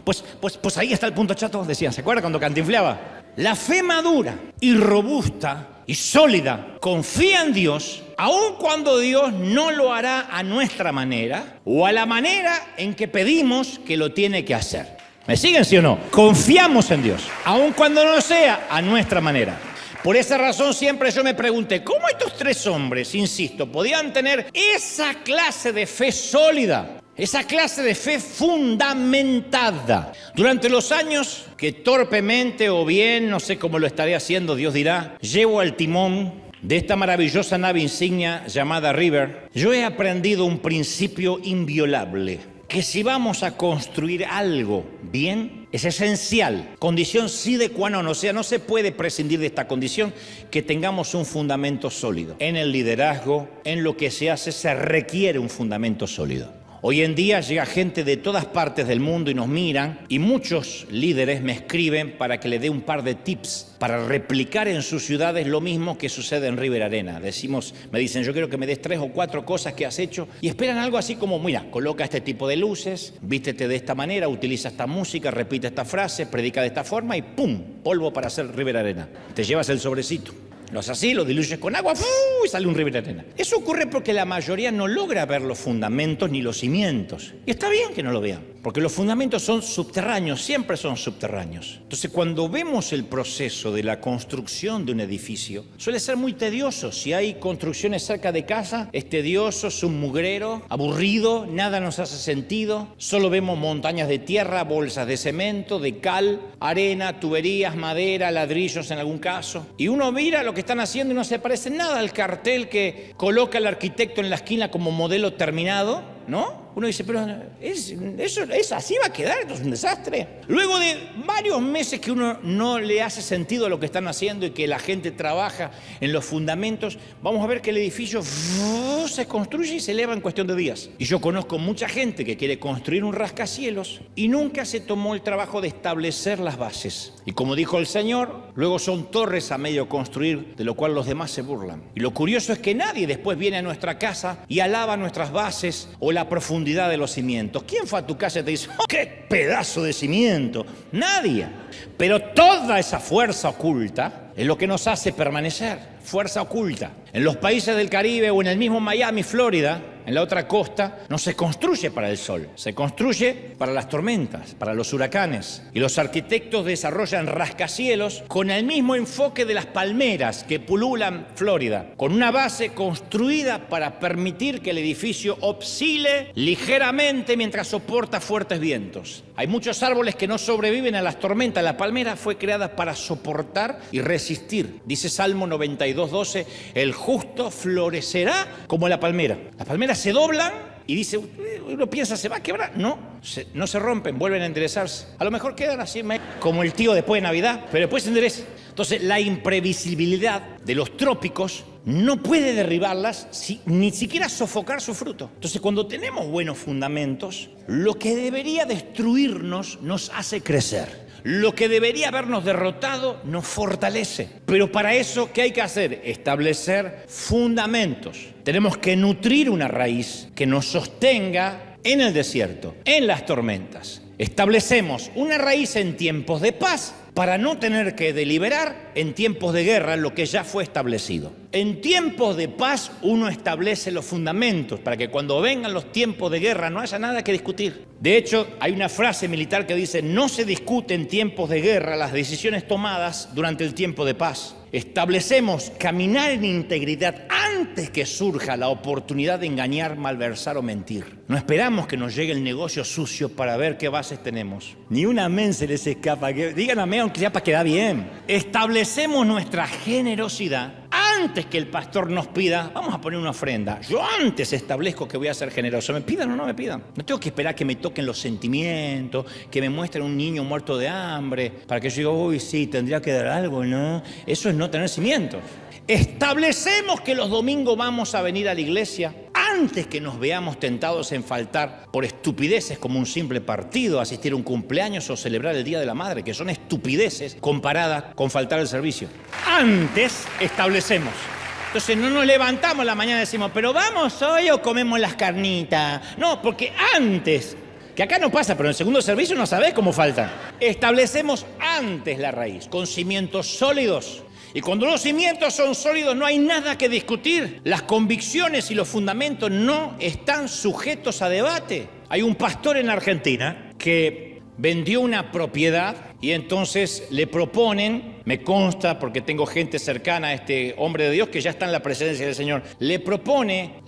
S1: Pues ahí está el punto chato, decían. ¿Se acuerdan cuando cantinfleaba? La fe madura y robusta y sólida confía en Dios, aun cuando Dios no lo hará a nuestra manera o a la manera en que pedimos que lo tiene que hacer. ¿Me siguen, sí o no? Confiamos en Dios, aun cuando no sea a nuestra manera. Por esa razón siempre yo me pregunté, ¿cómo estos tres hombres, insisto, podían tener esa clase de fe sólida? Esa clase de fe fundamentada. Durante los años que torpemente o bien, no sé cómo lo estaré haciendo, Dios dirá, llevo al timón de esta maravillosa nave insignia llamada River, yo he aprendido un principio inviolable, que si vamos a construir algo bien, es esencial, condición sine qua non, o sea, no se puede prescindir de esta condición, que tengamos un fundamento sólido. En el liderazgo, en lo que se hace, se requiere un fundamento sólido. Hoy en día llega gente de todas partes del mundo y nos miran, y muchos líderes me escriben para que le dé un par de tips para replicar en sus ciudades lo mismo que sucede en River Arena. Me dicen, yo quiero que me des 3 o 4 cosas que has hecho, y esperan algo así como, mira, coloca este tipo de luces, vístete de esta manera, utiliza esta música, repite esta frase, predica de esta forma y ¡pum! Polvo para hacer River Arena. Te llevas el sobrecito. Lo haces así, lo diluyes con agua y sale un River Arena. Eso ocurre porque la mayoría no logra ver los fundamentos ni los cimientos. Y está bien que no lo vean, porque los fundamentos son subterráneos, siempre son subterráneos. Entonces, cuando vemos el proceso de la construcción de un edificio, suele ser muy tedioso. Si hay construcciones cerca de casa, es tedioso, es un mugrero, aburrido, nada nos hace sentido. Solo vemos montañas de tierra, bolsas de cemento, de cal, arena, tuberías, madera, ladrillos en algún caso. Y uno mira lo que están haciendo y no se parece nada al cartel que coloca el arquitecto en la esquina como modelo terminado, ¿no? Uno dice, pero eso así va a quedar, esto es un desastre. Luego de varios meses que uno no le hace sentido a lo que están haciendo y que la gente trabaja en los fundamentos, vamos a ver que el edificio se construye y se eleva en cuestión de días. Y yo conozco mucha gente que quiere construir un rascacielos y nunca se tomó el trabajo de establecer las bases. Y como dijo el Señor, luego son torres a medio construir, de lo cual los demás se burlan. Y lo curioso es que nadie después viene a nuestra casa y alaba nuestras bases o la profundidad de los cimientos. ¿Quién fue a tu casa y te dice, oh, qué pedazo de cimiento? Nadie. Pero toda esa fuerza oculta es lo que nos hace permanecer. fuerza oculta. En los países del Caribe o en el mismo Miami, Florida, en la otra costa, no se construye para el sol, se construye para las tormentas, para los huracanes. Y los arquitectos desarrollan rascacielos con el mismo enfoque de las palmeras que pululan Florida, con una base construida para permitir que el edificio oscile ligeramente mientras soporta fuertes vientos. Hay muchos árboles que no sobreviven a las tormentas. La palmera fue creada para soportar y resistir. Dice Salmo 92:12, el justo florecerá como la palmera. Las palmeras se doblan y dice, uno piensa, ¿se va a quebrar? No se rompen, vuelven a enderezarse. A lo mejor quedan así como el tío después de Navidad, pero después se endereza. Entonces, la imprevisibilidad de los trópicos no puede derribarlas, ni siquiera sofocar su fruto. Entonces, cuando tenemos buenos fundamentos, lo que debería destruirnos nos hace crecer. Lo que debería habernos derrotado nos fortalece. Pero para eso, ¿qué hay que hacer? Establecer fundamentos. Tenemos que nutrir una raíz que nos sostenga en el desierto, en las tormentas. Establecemos una raíz en tiempos de paz para no tener que deliberar en tiempos de guerra lo que ya fue establecido. En tiempos de paz uno establece los fundamentos para que cuando vengan los tiempos de guerra no haya nada que discutir. De hecho, hay una frase militar que dice, no se discute en tiempos de guerra las decisiones tomadas durante el tiempo de paz. Establecemos caminar en integridad antes que surja la oportunidad de engañar, malversar o mentir. No esperamos que nos llegue el negocio sucio para ver qué bases tenemos. Ni un amén se les escapa. Digan amén aunque sea para quedar bien. Establecemos nuestra generosidad antes que el pastor nos pida, vamos a poner una ofrenda. Yo antes establezco que voy a ser generoso. ¿Me pidan o no me pidan? No tengo que esperar que me toquen los sentimientos, que me muestren un niño muerto de hambre, para que yo diga, uy, sí, tendría que dar algo, ¿no? Eso es no tener cimientos. Establecemos que los domingos vamos a venir a la iglesia antes que nos veamos tentados en faltar por estupideces como un simple partido, asistir a un cumpleaños o celebrar el Día de la Madre, que son estupideces comparadas con faltar al servicio. Antes establecemos. Entonces no nos levantamos la mañana y decimos, pero vamos hoy o comemos las carnitas. No, porque antes, que acá no pasa, pero en el segundo servicio no sabés cómo faltan. Establecemos antes la raíz, con cimientos sólidos. Y cuando los cimientos son sólidos no hay nada que discutir. Las convicciones y los fundamentos no están sujetos a debate. Hay un pastor en Argentina que vendió una propiedad y entonces le proponen, me consta porque tengo gente cercana a este hombre de Dios que ya está en la presencia del Señor, le proponen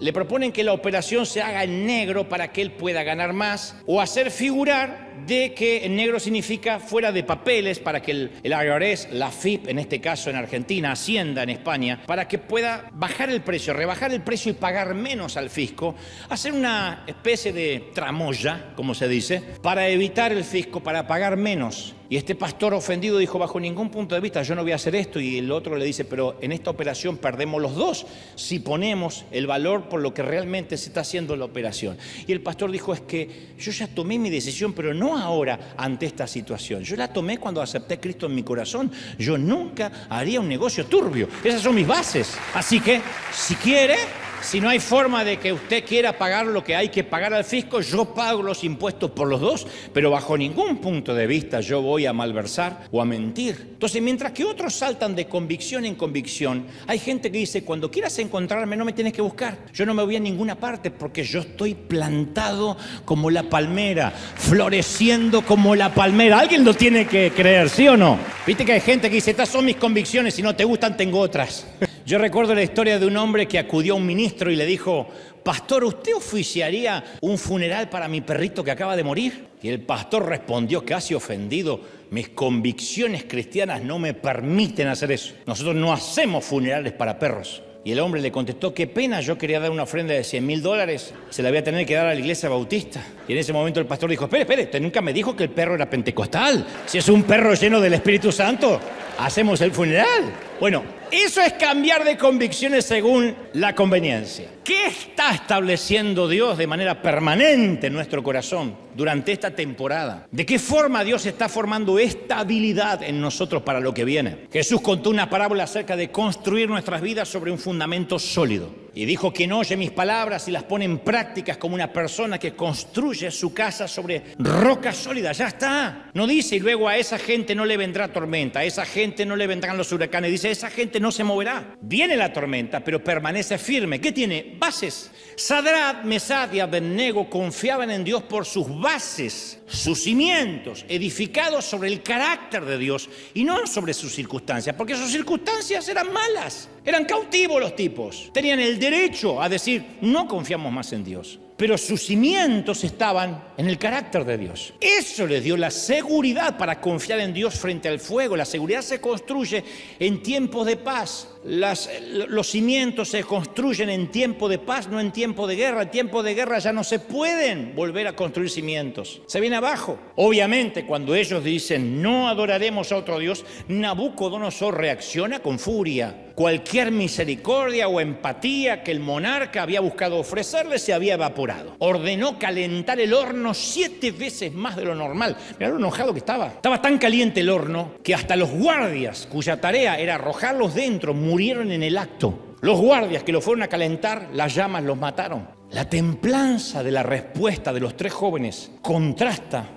S1: que la operación se haga en negro para que él pueda ganar más o hacer figurar de que en negro significa fuera de papeles para que el IRS, la FIP en este caso en Argentina, Hacienda en España, para que pueda bajar el precio, rebajar el precio y pagar menos al fisco, hacer una especie de tramoya, como se dice, para evitar el fisco, para pagar menos. Y este pastor ofendido dijo, bajo ningún punto de vista, yo no voy a hacer esto. Y el otro le dice, pero en esta operación perdemos los dos si ponemos el valor por lo que realmente se está haciendo la operación. Y el pastor dijo, es que yo ya tomé mi decisión, pero no ahora ante esta situación. Yo la tomé cuando acepté a Cristo en mi corazón. Yo nunca haría un negocio turbio. Esas son mis bases. Así que, si quiere... Si no hay forma de que usted quiera pagar lo que hay que pagar al fisco, yo pago los impuestos por los dos, pero bajo ningún punto de vista yo voy a malversar o a mentir. Entonces, mientras que otros saltan de convicción en convicción, hay gente que dice, cuando quieras encontrarme no me tienes que buscar. Yo no me voy a ninguna parte porque yo estoy plantado como la palmera, floreciendo como la palmera. Alguien lo tiene que creer, ¿sí o no? Viste que hay gente que dice, estas son mis convicciones, si no te gustan tengo otras. Yo recuerdo la historia de un hombre que acudió a un ministro y le dijo, pastor, ¿usted oficiaría un funeral para mi perrito que acaba de morir? Y el pastor respondió casi ofendido, mis convicciones cristianas no me permiten hacer eso. Nosotros no hacemos funerales para perros. Y el hombre le contestó, qué pena, yo quería dar una ofrenda de $100,000, se la voy a tener que dar a la iglesia bautista. Y en ese momento el pastor dijo, espere, usted nunca me dijo que el perro era pentecostal. Si es un perro lleno del Espíritu Santo, hacemos el funeral. Bueno, eso es cambiar de convicciones según la conveniencia. ¿Qué está estableciendo Dios de manera permanente en nuestro corazón durante esta temporada? ¿De qué forma Dios está formando estabilidad en nosotros para lo que viene? Jesús contó una parábola acerca de construir nuestras vidas sobre un fundamento sólido. Y dijo: quien oye mis palabras y las pone en prácticas como una persona que construye su casa sobre roca sólida. Ya está. No dice: y luego a esa gente no le vendrá tormenta, a esa gente no le vendrán los huracanes. Dice: esa gente no se moverá. Viene la tormenta, pero permanece firme. ¿Qué tiene? Bases. Sadrach, Mesach y Abednego confiaban en Dios por sus bases, sus cimientos, edificados sobre el carácter de Dios y no sobre sus circunstancias, porque sus circunstancias eran malas, eran cautivos los tipos, tenían el derecho a decir: no confiamos más en Dios. Pero sus cimientos estaban en el carácter de Dios. Eso les dio la seguridad para confiar en Dios frente al fuego. La seguridad se construye en tiempos de paz. Los cimientos se construyen en tiempo de paz, no en tiempo de guerra. En tiempo de guerra ya no se pueden volver a construir cimientos. Se viene abajo. Obviamente, cuando ellos dicen: no adoraremos a otro Dios, Nabucodonosor reacciona con furia. Cualquier misericordia o empatía que el monarca había buscado ofrecerle se había evaporado. Ordenó calentar el horno 7 veces más de lo normal. Mirá lo enojado que estaba. Estaba tan caliente el horno que hasta los guardias, cuya tarea era arrojarlos dentro, murieron en el acto. Los guardias que lo fueron a calentar, las llamas los mataron. La templanza de la respuesta de los 3 jóvenes contrasta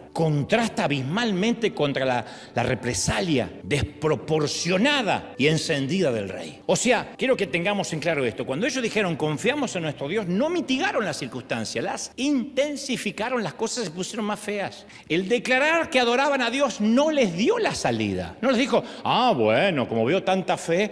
S1: abismalmente contra la represalia desproporcionada y encendida del rey. O sea, quiero que tengamos en claro esto. Cuando ellos dijeron: confiamos en nuestro Dios, no mitigaron las circunstancias, las intensificaron, las cosas se pusieron más feas. El declarar que adoraban a Dios no les dio la salida. No les dijo: bueno, como veo tanta fe,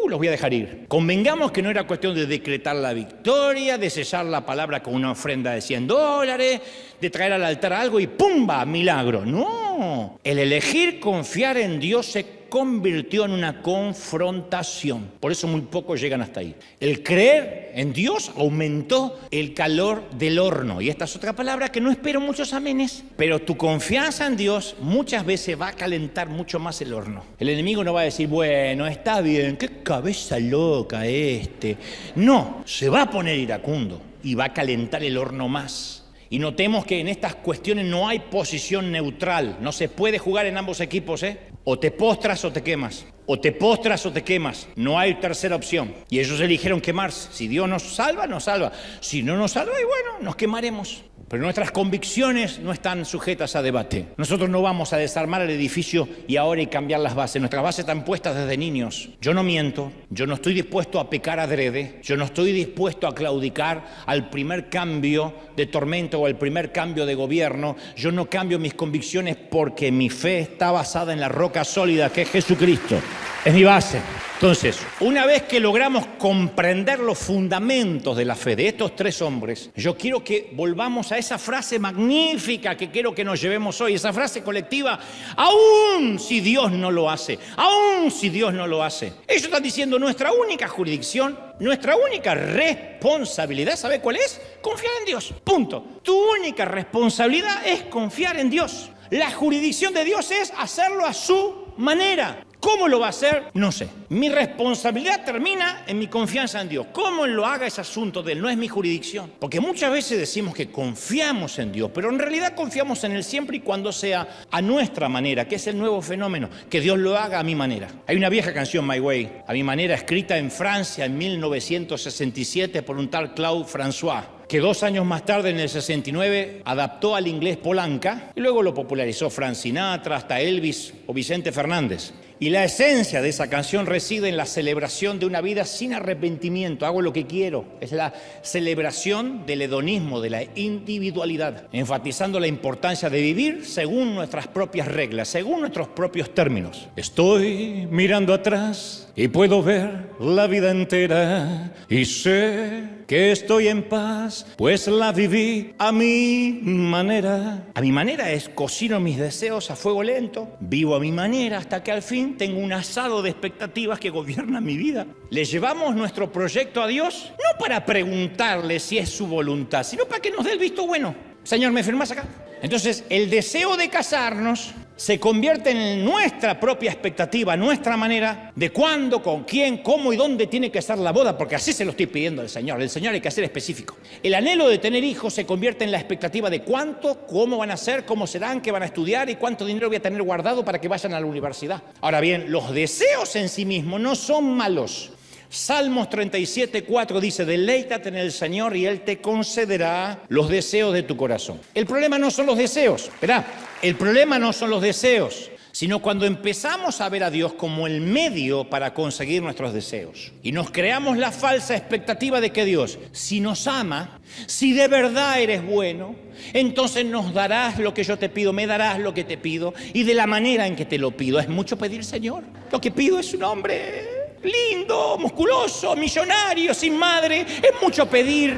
S1: los voy a dejar ir. Convengamos que no era cuestión de decretar la victoria, de sellar la palabra con una ofrenda de $100, de traer al altar algo y ¡pumba! Milagro. No. El elegir confiar en Dios se convirtió en una confrontación. Por eso muy pocos llegan hasta ahí. El creer en Dios aumentó el calor del horno. Y esta es otra palabra que no espero muchos amenes. Pero tu confianza en Dios muchas veces va a calentar mucho más el horno. El enemigo no va a decir: bueno, está bien, qué cabeza loca este. No, se va a poner iracundo y va a calentar el horno más. Y notemos que en estas cuestiones no hay posición neutral. No se puede jugar en ambos equipos, O te postras o te quemas. O te postras o te quemas. No hay tercera opción. Y ellos eligieron quemarse. Si Dios nos salva, nos salva. Si no nos salva, y bueno, nos quemaremos. Pero nuestras convicciones no están sujetas a debate. Nosotros no vamos a desarmar el edificio y cambiar las bases. Nuestras bases están puestas desde niños. Yo no miento, yo no estoy dispuesto a pecar adrede, yo no estoy dispuesto a claudicar al primer cambio de tormento o al primer cambio de gobierno. Yo no cambio mis convicciones porque mi fe está basada en la roca sólida que es Jesucristo. Es mi base. Entonces, una vez que logramos comprender los fundamentos de la fe de estos 3 hombres, yo quiero que volvamos a esa frase magnífica que quiero que nos llevemos hoy, esa frase colectiva: aún si Dios no lo hace, aún si Dios no lo hace. Ellos están diciendo: nuestra única jurisdicción, nuestra única responsabilidad, ¿sabe cuál es? Confiar en Dios, punto. Tu única responsabilidad es confiar en Dios. La jurisdicción de Dios es hacerlo a su manera. ¿Cómo lo va a hacer? No sé. Mi responsabilidad termina en mi confianza en Dios. ¿Cómo Él lo haga es asunto de Él? No es mi jurisdicción. Porque muchas veces decimos que confiamos en Dios, pero en realidad confiamos en Él siempre y cuando sea a nuestra manera, que es el nuevo fenómeno, que Dios lo haga a mi manera. Hay una vieja canción, My Way, a mi manera, escrita en Francia en 1967 por un tal Claude François, que 2 años más tarde, en el 69, adaptó al inglés Polanca y luego lo popularizó Frank Sinatra, hasta Elvis o Vicente Fernández. Y la esencia de esa canción reside en la celebración de una vida sin arrepentimiento. Hago lo que quiero. Es la celebración del hedonismo, de la individualidad, enfatizando la importancia de vivir según nuestras propias reglas, según nuestros propios términos. Estoy mirando atrás y puedo ver la vida entera y sé que estoy en paz, pues la viví a mi manera. A mi manera es cocino mis deseos a fuego lento, vivo a mi manera hasta que al fin tengo un asado de expectativas que gobierna mi vida. Le llevamos nuestro proyecto a Dios no para preguntarle si es su voluntad, sino para que nos dé el visto bueno. Señor, ¿me firmás acá? Entonces, el deseo de casarnos se convierte en nuestra propia expectativa, nuestra manera de cuándo, con quién, cómo y dónde tiene que ser la boda, porque así se lo estoy pidiendo al Señor. El Señor hay que ser específico. El anhelo de tener hijos se convierte en la expectativa de cuánto, cómo van a ser, cómo serán, qué van a estudiar y cuánto dinero voy a tener guardado para que vayan a la universidad. Ahora bien, los deseos en sí mismos no son malos. Salmos 37:4 dice, deleítate en el Señor y Él te concederá los deseos de tu corazón. El problema no son los deseos, ¿verdad? El problema no son los deseos, sino cuando empezamos a ver a Dios como el medio para conseguir nuestros deseos. Y nos creamos la falsa expectativa de que Dios, si nos ama, si de verdad eres bueno, entonces nos darás lo que yo te pido, me darás lo que te pido y de la manera en que te lo pido. ¿Es mucho pedir, Señor? Lo que pido es un hombre lindo, musculoso, millonario, sin madre. Es mucho pedir.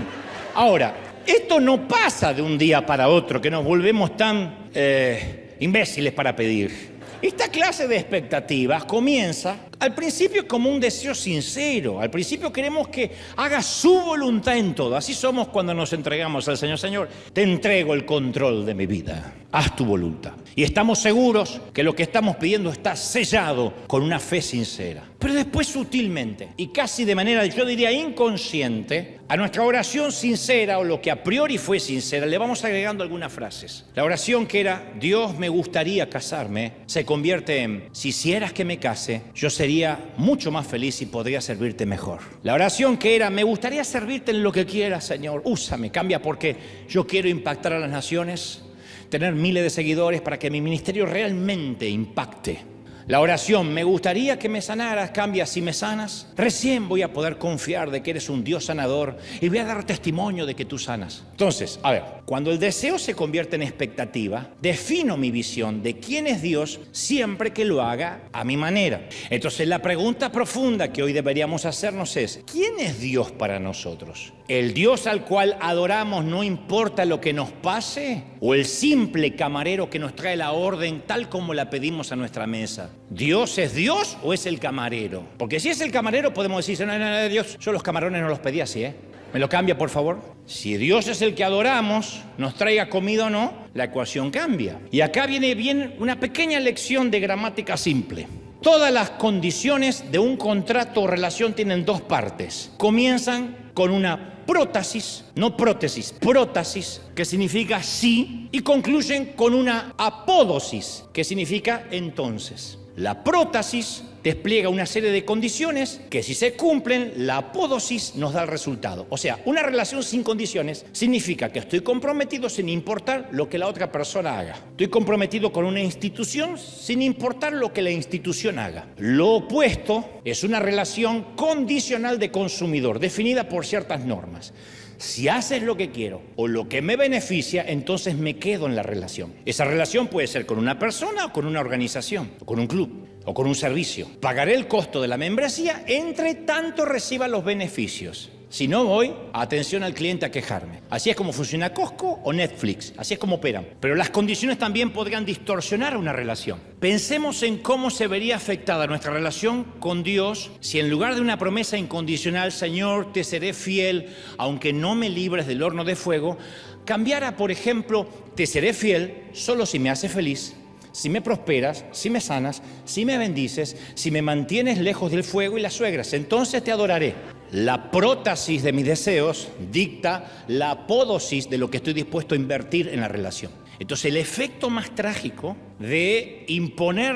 S1: Ahora, esto no pasa de un día para otro, que nos volvemos tan imbéciles para pedir. Esta clase de expectativas comienza al principio como un deseo sincero. Al principio queremos que haga su voluntad en todo. Así somos cuando nos entregamos al Señor. Señor, te entrego el control de mi vida. Haz tu voluntad. Y estamos seguros que lo que estamos pidiendo está sellado con una fe sincera. Pero después sutilmente y casi de manera, yo diría, inconsciente, a nuestra oración sincera o lo que a priori fue sincera, le vamos agregando algunas frases. La oración que era, Dios, me gustaría casarme, se convierte en, si hicieras que me case, yo sería mucho más feliz y podría servirte mejor. La oración que era, me gustaría servirte en lo que quieras, Señor, úsame, cambia porque yo quiero impactar a las naciones, tener miles de seguidores para que mi ministerio realmente impacte. La oración, me gustaría que me sanaras, cambia, si me sanas, recién voy a poder confiar de que eres un Dios sanador y voy a dar testimonio de que tú sanas. Entonces, a ver, cuando el deseo se convierte en expectativa, defino mi visión de quién es Dios siempre que lo haga a mi manera. Entonces, la pregunta profunda que hoy deberíamos hacernos es, ¿quién es Dios para nosotros? ¿El Dios al cual adoramos no importa lo que nos pase? ¿O el simple camarero que nos trae la orden tal como la pedimos a nuestra mesa? ¿Dios es Dios o es el camarero? Porque si es el camarero podemos decir, no, Dios, yo los camarones no los pedí así, ¿Me lo cambia, por favor? Si Dios es el que adoramos, nos traiga comida o no, la ecuación cambia. Y acá viene bien una pequeña lección de gramática simple. Todas las condiciones de un contrato o relación tienen dos partes. Comienzan con una prótasis, no prótesis, prótasis, que significa sí, y concluyen con una apódosis, que significa entonces. La prótasis despliega una serie de condiciones que si se cumplen, la apódosis nos da el resultado. O sea, una relación sin condiciones significa que estoy comprometido sin importar lo que la otra persona haga. Estoy comprometido con una institución sin importar lo que la institución haga. Lo opuesto es una relación condicional de consumidor, definida por ciertas normas. Si haces lo que quiero o lo que me beneficia, entonces me quedo en la relación. Esa relación puede ser con una persona o con una organización, o con un club, o con un servicio. Pagaré el costo de la membresía entre tanto reciba los beneficios. Si no voy, atención al cliente a quejarme. Así es como funciona Costco o Netflix, así es como operan. Pero las condiciones también podrían distorsionar una relación. Pensemos en cómo se vería afectada nuestra relación con Dios si en lugar de una promesa incondicional, Señor, te seré fiel, aunque no me libres del horno de fuego, cambiara, por ejemplo, te seré fiel solo si me haces feliz, si me prosperas, si me sanas, si me bendices, si me mantienes lejos del fuego y las suegras, entonces te adoraré. La prótasis de mis deseos dicta la apódosis de lo que estoy dispuesto a invertir en la relación. Entonces, el efecto más trágico de imponer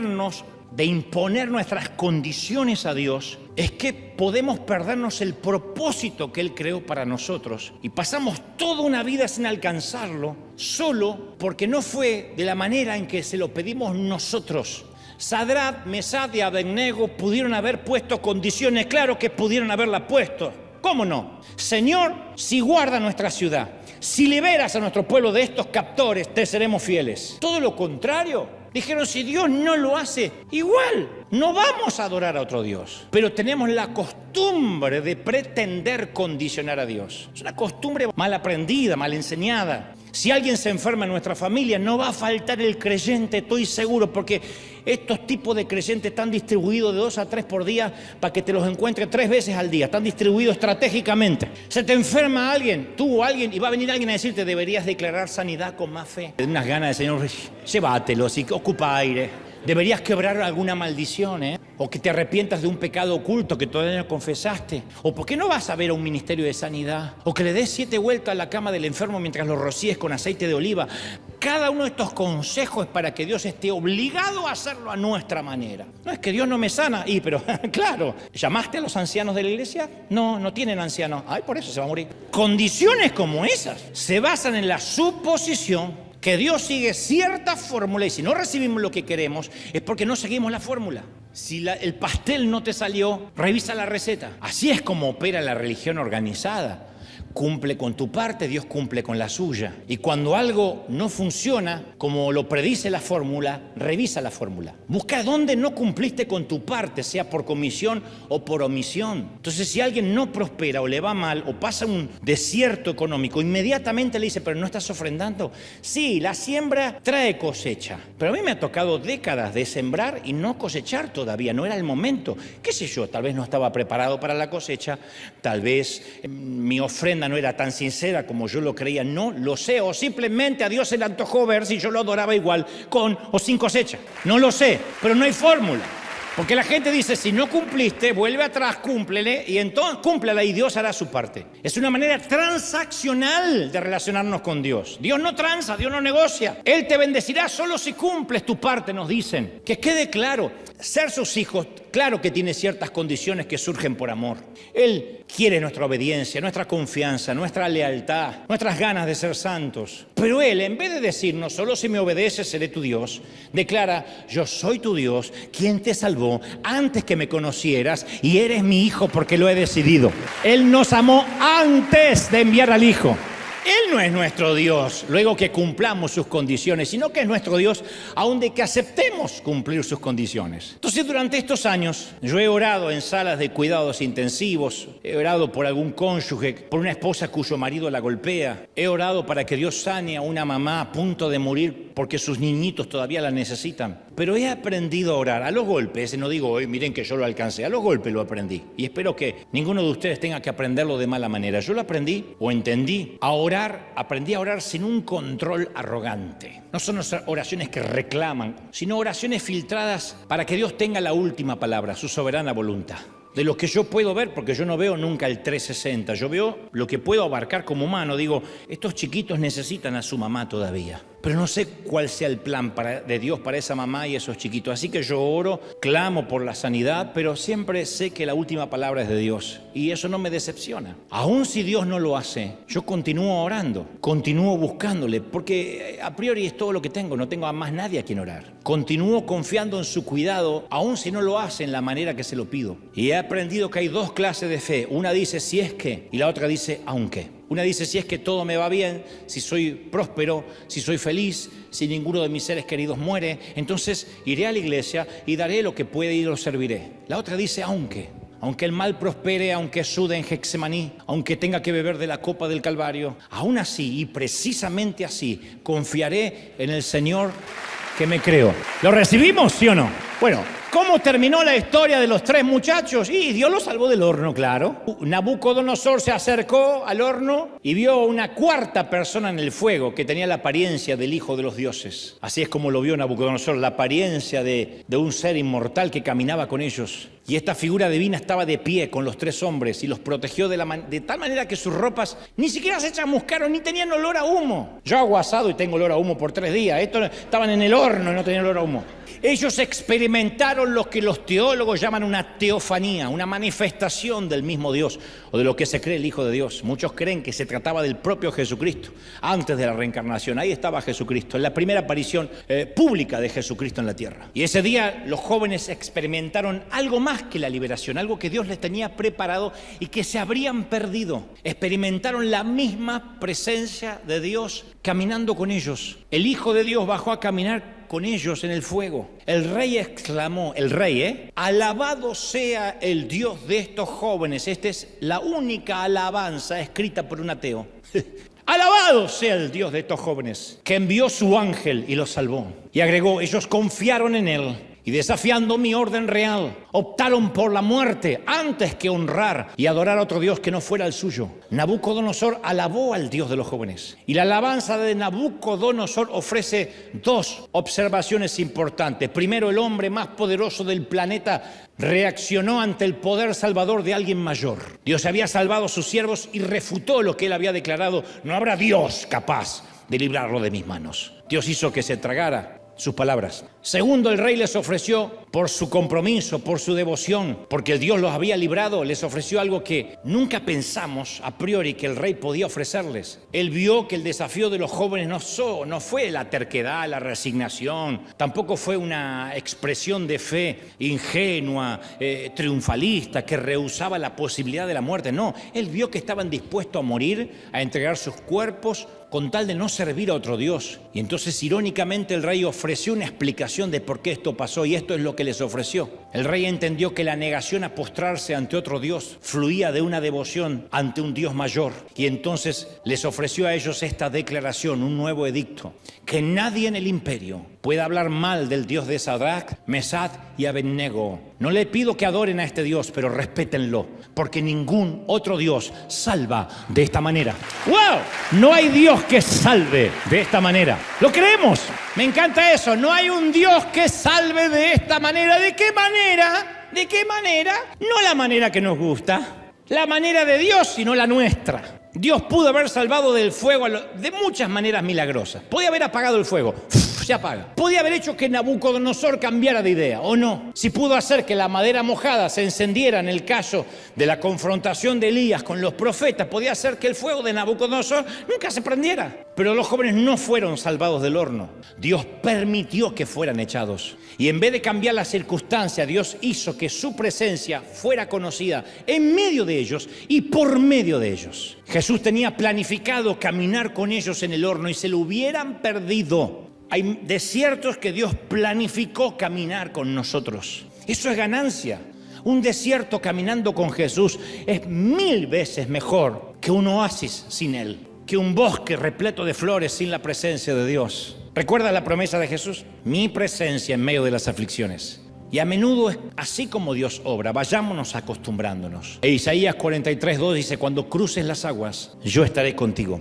S1: nuestras condiciones a Dios es que podemos perdernos el propósito que Él creó para nosotros y pasamos toda una vida sin alcanzarlo solo porque no fue de la manera en que se lo pedimos nosotros. Sadrach, Mesach y Abednego pudieron haber puesto condiciones, claro que pudieron haberlas puesto. ¿Cómo no? Señor, si guarda nuestra ciudad, si liberas a nuestro pueblo de estos captores, te seremos fieles. Todo lo contrario. Dijeron, si Dios no lo hace, igual, no vamos a adorar a otro Dios. Pero tenemos la costumbre de pretender condicionar a Dios. Es una costumbre mal aprendida, mal enseñada. Si alguien se enferma en nuestra familia, no va a faltar el creyente, estoy seguro, porque estos tipos de creyentes están distribuidos de 2 a 3 por día para que te los encuentres 3 veces al día. Están distribuidos estratégicamente. Se te enferma alguien, tú o alguien, y va a venir alguien a decirte, deberías declarar sanidad con más fe. Te unas ganas de, Señor, llévatelo, si ocupa aire. Deberías quebrar alguna maldición, o que te arrepientas de un pecado oculto que todavía no confesaste. ¿O por qué no vas a ver a un ministerio de sanidad? O que le des 7 vueltas a la cama del enfermo mientras lo rocíes con aceite de oliva. Cada uno de estos consejos es para que Dios esté obligado a hacerlo a nuestra manera. No es que Dios no me sana. Pero claro, ¿llamaste a los ancianos de la iglesia? No, no tienen ancianos. Ay, por eso se va a morir. Condiciones como esas se basan en la suposición que Dios sigue cierta fórmula y si no recibimos lo que queremos es porque no seguimos la fórmula. Si el pastel no te salió, revisa la receta. Así es como opera la religión organizada. Cumple con tu parte, Dios cumple con la suya. Y cuando algo no funciona, como lo predice la fórmula, revisa la fórmula. Busca dónde no cumpliste con tu parte, sea por comisión o por omisión. Entonces, si alguien no prospera o le va mal o pasa un desierto económico, inmediatamente le dice, pero no estás ofrendando. Sí, la siembra trae cosecha. Pero a mí me ha tocado décadas de sembrar y no cosechar todavía. No era el momento. ¿Qué sé yo? Tal vez no estaba preparado para la cosecha. Tal vez mi ofrenda no era tan sincera como yo lo creía, no lo sé, o simplemente a Dios se le antojó ver si yo lo adoraba igual con o sin cosecha. No lo sé, pero no hay fórmula. Porque la gente dice, si no cumpliste, vuelve atrás, cúmplele, y entonces cúmplela y Dios hará su parte. Es una manera transaccional de relacionarnos con Dios. Dios no transa, Dios no negocia. Él te bendecirá solo si cumples tu parte, nos dicen. Que quede claro, ser sus hijos, claro que tiene ciertas condiciones que surgen por amor. Él quiere nuestra obediencia, nuestra confianza, nuestra lealtad, nuestras ganas de ser santos. Pero Él, en vez de decirnos, solo si me obedeces seré tu Dios, declara, yo soy tu Dios, quien te salvó antes que me conocieras y eres mi hijo porque lo he decidido. Él nos amó antes de enviar al Hijo. Él no es nuestro Dios luego que cumplamos sus condiciones, sino que es nuestro Dios aun de que aceptemos cumplir sus condiciones. Entonces, durante estos años, yo he orado en salas de cuidados intensivos, he orado por algún cónyuge, por una esposa cuyo marido la golpea, he orado para que Dios sane a una mamá a punto de morir porque sus niñitos todavía la necesitan. Pero he aprendido a orar a los golpes, no digo hoy, miren que yo lo alcancé, a los golpes lo aprendí. Y espero que ninguno de ustedes tenga que aprenderlo de mala manera. Yo lo aprendí o entendí a orar, aprendí a orar sin un control arrogante. No son oraciones que reclaman, sino oraciones filtradas para que Dios tenga la última palabra, su soberana voluntad. De lo que yo puedo ver, porque yo no veo nunca el 360, yo veo lo que puedo abarcar como humano. Digo, estos chiquitos necesitan a su mamá todavía, pero no sé cuál sea el plan de Dios para esa mamá y esos chiquitos. Así que yo oro, clamo por la sanidad, pero siempre sé que la última palabra es de Dios. Y eso no me decepciona. Aún si Dios no lo hace, yo continúo orando, continúo buscándole, porque a priori es todo lo que tengo, no tengo a más nadie a quien orar. Continúo confiando en su cuidado, aún si no lo hace en la manera que se lo pido. Y he aprendido que hay dos clases de fe. Una dice si es que, y la otra dice aunque. Una dice si es que todo me va bien, si soy próspero, si soy feliz, si ninguno de mis seres queridos muere, entonces iré a la iglesia y daré lo que pueda y lo serviré. La otra dice aunque el mal prospere, aunque sude en Getsemaní, aunque tenga que beber de la copa del Calvario, aún así y precisamente así confiaré en el Señor que me creó. ¿Lo recibimos, sí o no? Bueno, ¿cómo terminó la historia de los tres muchachos? Y Dios los salvó del horno, claro. Nabucodonosor se acercó al horno y vio una cuarta persona en el fuego que tenía la apariencia del hijo de los dioses. Así es como lo vio Nabucodonosor, la apariencia de un ser inmortal que caminaba con ellos. Y esta figura divina estaba de pie con los tres hombres y los protegió de tal manera que sus ropas ni siquiera se chamuscaron ni tenían olor a humo. Yo hago asado y tengo olor a humo por 3 días. Estos estaban en el horno y no tenían olor a humo. Ellos experimentaron lo que los teólogos llaman una teofanía, una manifestación del mismo Dios o de lo que se cree el Hijo de Dios. Muchos creen que se trataba del propio Jesucristo antes de la reencarnación. Ahí estaba Jesucristo, en la primera aparición pública de Jesucristo en la tierra. Y ese día los jóvenes experimentaron algo más que la liberación, algo que Dios les tenía preparado y que se habrían perdido. Experimentaron la misma presencia de Dios caminando con ellos. El Hijo de Dios bajó a caminar con ellos en el fuego. El rey exclamó, alabado sea el Dios de estos jóvenes. Esta es la única alabanza escrita por un ateo. Alabado sea el Dios de estos jóvenes, que envió su ángel y los salvó. Y agregó, ellos confiaron en él y desafiando mi orden real, optaron por la muerte antes que honrar y adorar a otro Dios que no fuera el suyo. Nabucodonosor alabó al Dios de los jóvenes. Y la alabanza de Nabucodonosor ofrece 2 observaciones importantes. Primero, el hombre más poderoso del planeta reaccionó ante el poder salvador de alguien mayor. Dios había salvado a sus siervos y refutó lo que él había declarado. No habrá Dios capaz de librarlo de mis manos. Dios hizo que se tragara sus palabras. Segundo, el rey les ofreció, por su compromiso, por su devoción, porque el Dios los había librado, les ofreció algo que nunca pensamos a priori que el rey podía ofrecerles. Él vio que el desafío de los jóvenes no fue la terquedad, la resignación, tampoco fue una expresión de fe ingenua, triunfalista, que rehusaba la posibilidad de la muerte. No, él vio que estaban dispuestos a morir, a entregar sus cuerpos con tal de no servir a otro Dios. Y entonces, irónicamente, el rey ofreció una explicación de por qué esto pasó, y esto es lo que les ofreció. El rey entendió que la negación a postrarse ante otro Dios fluía de una devoción ante un Dios mayor, y entonces les ofreció a ellos esta declaración, un nuevo edicto: que nadie en el imperio pueda hablar mal del Dios de Sadrach, Mesach y Abednego. No le pido que adoren a este Dios, pero respétenlo, porque ningún otro Dios salva de esta manera. ¡Wow! No hay Dios que salve de esta manera. ¿Lo creemos? Me encanta eso. No hay un Dios que salve de esta manera. ¿De qué manera? ¿De qué manera? No la manera que nos gusta, la manera de Dios, sino la nuestra. Dios pudo haber salvado del fuego de muchas maneras milagrosas. Podía haber apagado el fuego. Se apaga. Podía haber hecho que Nabucodonosor cambiara de idea, ¿o no? Si pudo hacer que la madera mojada se encendiera en el caso de la confrontación de Elías con los profetas, podía hacer que el fuego de Nabucodonosor nunca se prendiera. Pero los jóvenes no fueron salvados del horno. Dios permitió que fueran echados. Y en vez de cambiar la circunstancia, Dios hizo que su presencia fuera conocida en medio de ellos y por medio de ellos. Jesús tenía planificado caminar con ellos en el horno y se lo hubieran perdido. Hay desiertos que Dios planificó caminar con nosotros. Eso es ganancia. Un desierto caminando con Jesús es 1000 veces mejor que un oasis sin Él, que un bosque repleto de flores sin la presencia de Dios. ¿Recuerda la promesa de Jesús? Mi presencia en medio de las aflicciones. Y a menudo es así como Dios obra. Vayámonos acostumbrándonos. Isaías 43:2 dice: cuando cruces las aguas, yo estaré contigo.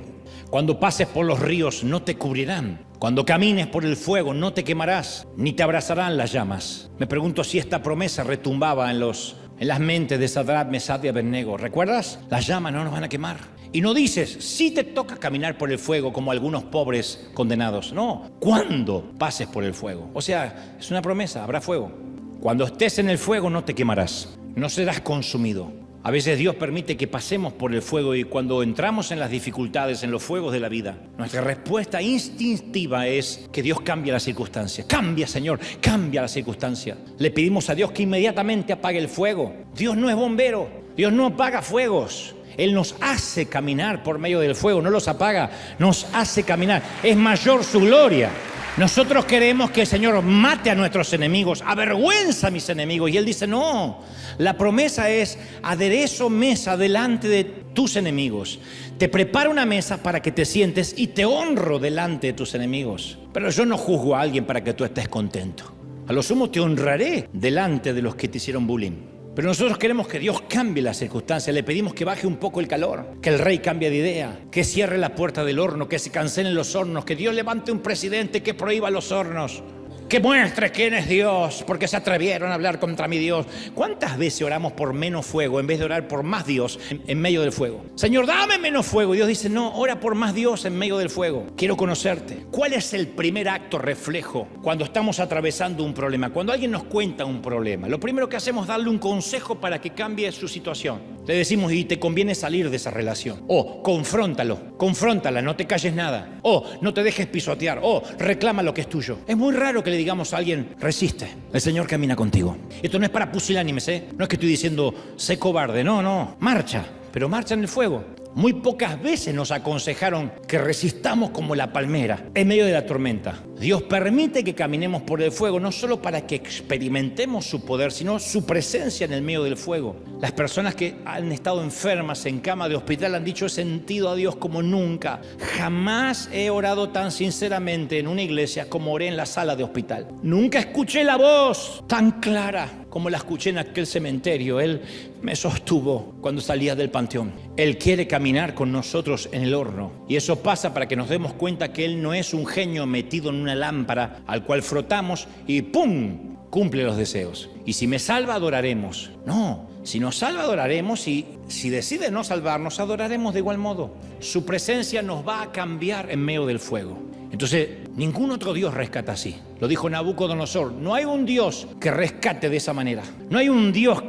S1: Cuando pases por los ríos, no te cubrirán. Cuando camines por el fuego, no te quemarás, ni te abrazarán las llamas. Me pregunto si esta promesa retumbaba en las mentes de Sadrach, Mesach y Abednego. ¿Recuerdas? Las llamas no nos van a quemar. Y no dices, si te toca caminar por el fuego como algunos pobres condenados. No, cuando pases por el fuego. O sea, es una promesa, habrá fuego. Cuando estés en el fuego no te quemarás, no serás consumido. A veces Dios permite que pasemos por el fuego, y cuando entramos en las dificultades, en los fuegos de la vida, nuestra respuesta instintiva es que Dios cambie la circunstancia. Cambia, Señor, cambia la circunstancia. Le pedimos a Dios que inmediatamente apague el fuego. Dios no es bombero, Dios no apaga fuegos. Él nos hace caminar por medio del fuego, no los apaga, nos hace caminar. Es mayor su gloria. Nosotros queremos que el Señor mate a nuestros enemigos, avergüenza a mis enemigos. Y Él dice, no, la promesa es: aderezo mesa delante de tus enemigos. Te preparo una mesa para que te sientes y te honro delante de tus enemigos. Pero yo no juzgo a alguien para que tú estés contento. A lo sumo te honraré delante de los que te hicieron bullying. Pero nosotros queremos que Dios cambie las circunstancias. Le pedimos que baje un poco el calor, que el rey cambie de idea, que cierre la puerta del horno, que se cancelen los hornos, que Dios levante un presidente que prohíba los hornos, que muestre quién es Dios, porque se atrevieron a hablar contra mi Dios. ¿Cuántas veces oramos por menos fuego en vez de orar por más Dios en medio del fuego? Señor, dame menos fuego. Y Dios dice, no, ora por más Dios en medio del fuego. Quiero conocerte. ¿Cuál es el primer acto reflejo cuando estamos atravesando un problema? Cuando alguien nos cuenta un problema, lo primero que hacemos es darle un consejo para que cambie su situación. Le decimos, y te conviene salir de esa relación. O confróntala, no te calles nada. O no te dejes pisotear. O reclama lo que es tuyo. Es muy raro que le digamos a alguien, resiste, el Señor camina contigo. Esto no es para pusilánimes, no es que estoy diciendo, sé cobarde, no, marcha, pero marcha en el fuego. Muy pocas veces nos aconsejaron que resistamos como la palmera en medio de la tormenta. Dios permite que caminemos por el fuego, no solo para que experimentemos su poder, sino su presencia en el medio del fuego. Las personas que han estado enfermas en cama de hospital han dicho, he sentido a Dios como nunca. Jamás he orado tan sinceramente en una iglesia como oré en la sala de hospital. Nunca escuché la voz tan clara como la escuché en aquel cementerio. Él me sostuvo cuando salía del panteón. Él quiere caminar con nosotros en el horno. Y eso pasa para que nos demos cuenta que Él no es un genio metido en una lámpara al cual frotamos y ¡pum!, cumple los deseos. Y si me salva, adoraremos. No, Si nos salva, adoraremos, y si decide no salvarnos, adoraremos de igual modo. Su presencia nos va a cambiar en medio del fuego. Entonces, ningún otro Dios rescata así. Lo dijo Nabucodonosor. No hay un Dios que rescate de esa manera. No hay un Dios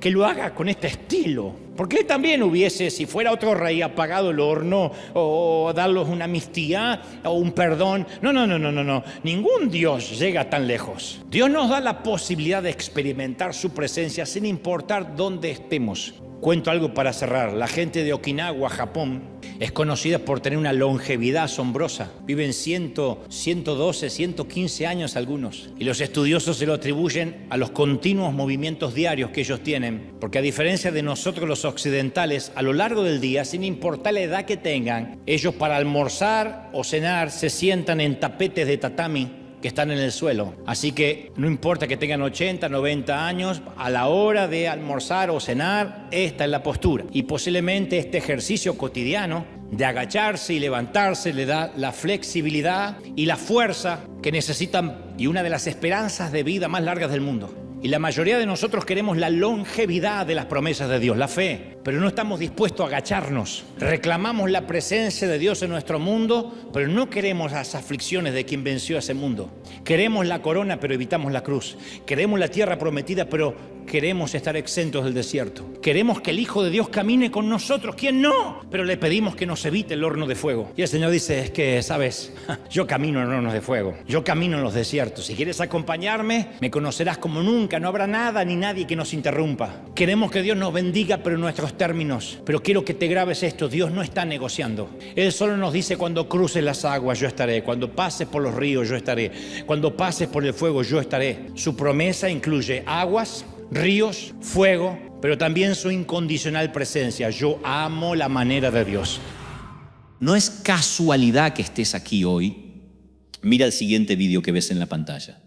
S1: que lo haga con este estilo. Porque él también hubiese, si fuera otro rey, apagado el horno o darles una amnistía o un perdón. No. Ningún Dios llega tan lejos. Dios nos da la posibilidad de experimentar su presencia sin importar dónde estemos. Cuento algo para cerrar. La gente de Okinawa, Japón, es conocida por tener una longevidad asombrosa. Viven 112, 115 años algunos. Y los estudiosos se lo atribuyen a los continuos movimientos diarios que ellos tienen. Porque a diferencia de nosotros los occidentales, a lo largo del día, sin importar la edad que tengan, ellos para almorzar o cenar se sientan en tapetes de tatami que están en el suelo. Así que no importa que tengan 80, 90 años, a la hora de almorzar o cenar, esta es la postura. Y posiblemente este ejercicio cotidiano de agacharse y levantarse le da la flexibilidad y la fuerza que necesitan, y una de las esperanzas de vida más largas del mundo. Y la mayoría de nosotros queremos la longevidad de las promesas de Dios, la fe, pero no estamos dispuestos a agacharnos. Reclamamos la presencia de Dios en nuestro mundo, pero no queremos las aflicciones de quien venció a ese mundo. Queremos la corona, pero evitamos la cruz. Queremos la tierra prometida, pero queremos estar exentos del desierto. Queremos que el Hijo de Dios camine con nosotros. ¿Quién no? Pero le pedimos que nos evite el horno de fuego. Y el Señor dice, es que, ¿sabes? Yo camino en hornos de fuego. Yo camino en los desiertos. Si quieres acompañarme, me conocerás como nunca. No habrá nada ni nadie que nos interrumpa. Queremos que Dios nos bendiga, pero en nuestros términos. Pero quiero que te grabes esto. Dios no está negociando. Él solo nos dice, cuando cruces las aguas, yo estaré. Cuando pases por los ríos, yo estaré. Cuando pases por el fuego, yo estaré. Su promesa incluye aguas, ríos, fuego, pero también su incondicional presencia. Yo amo la manera de Dios.
S2: No es casualidad que estés aquí hoy. Mira el siguiente vídeo que ves en la pantalla.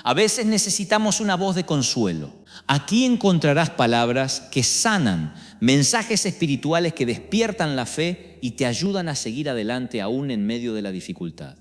S2: A veces necesitamos una voz de consuelo. Aquí encontrarás palabras que sanan, mensajes espirituales que despiertan la fe y te ayudan a seguir adelante aún en medio de la dificultad.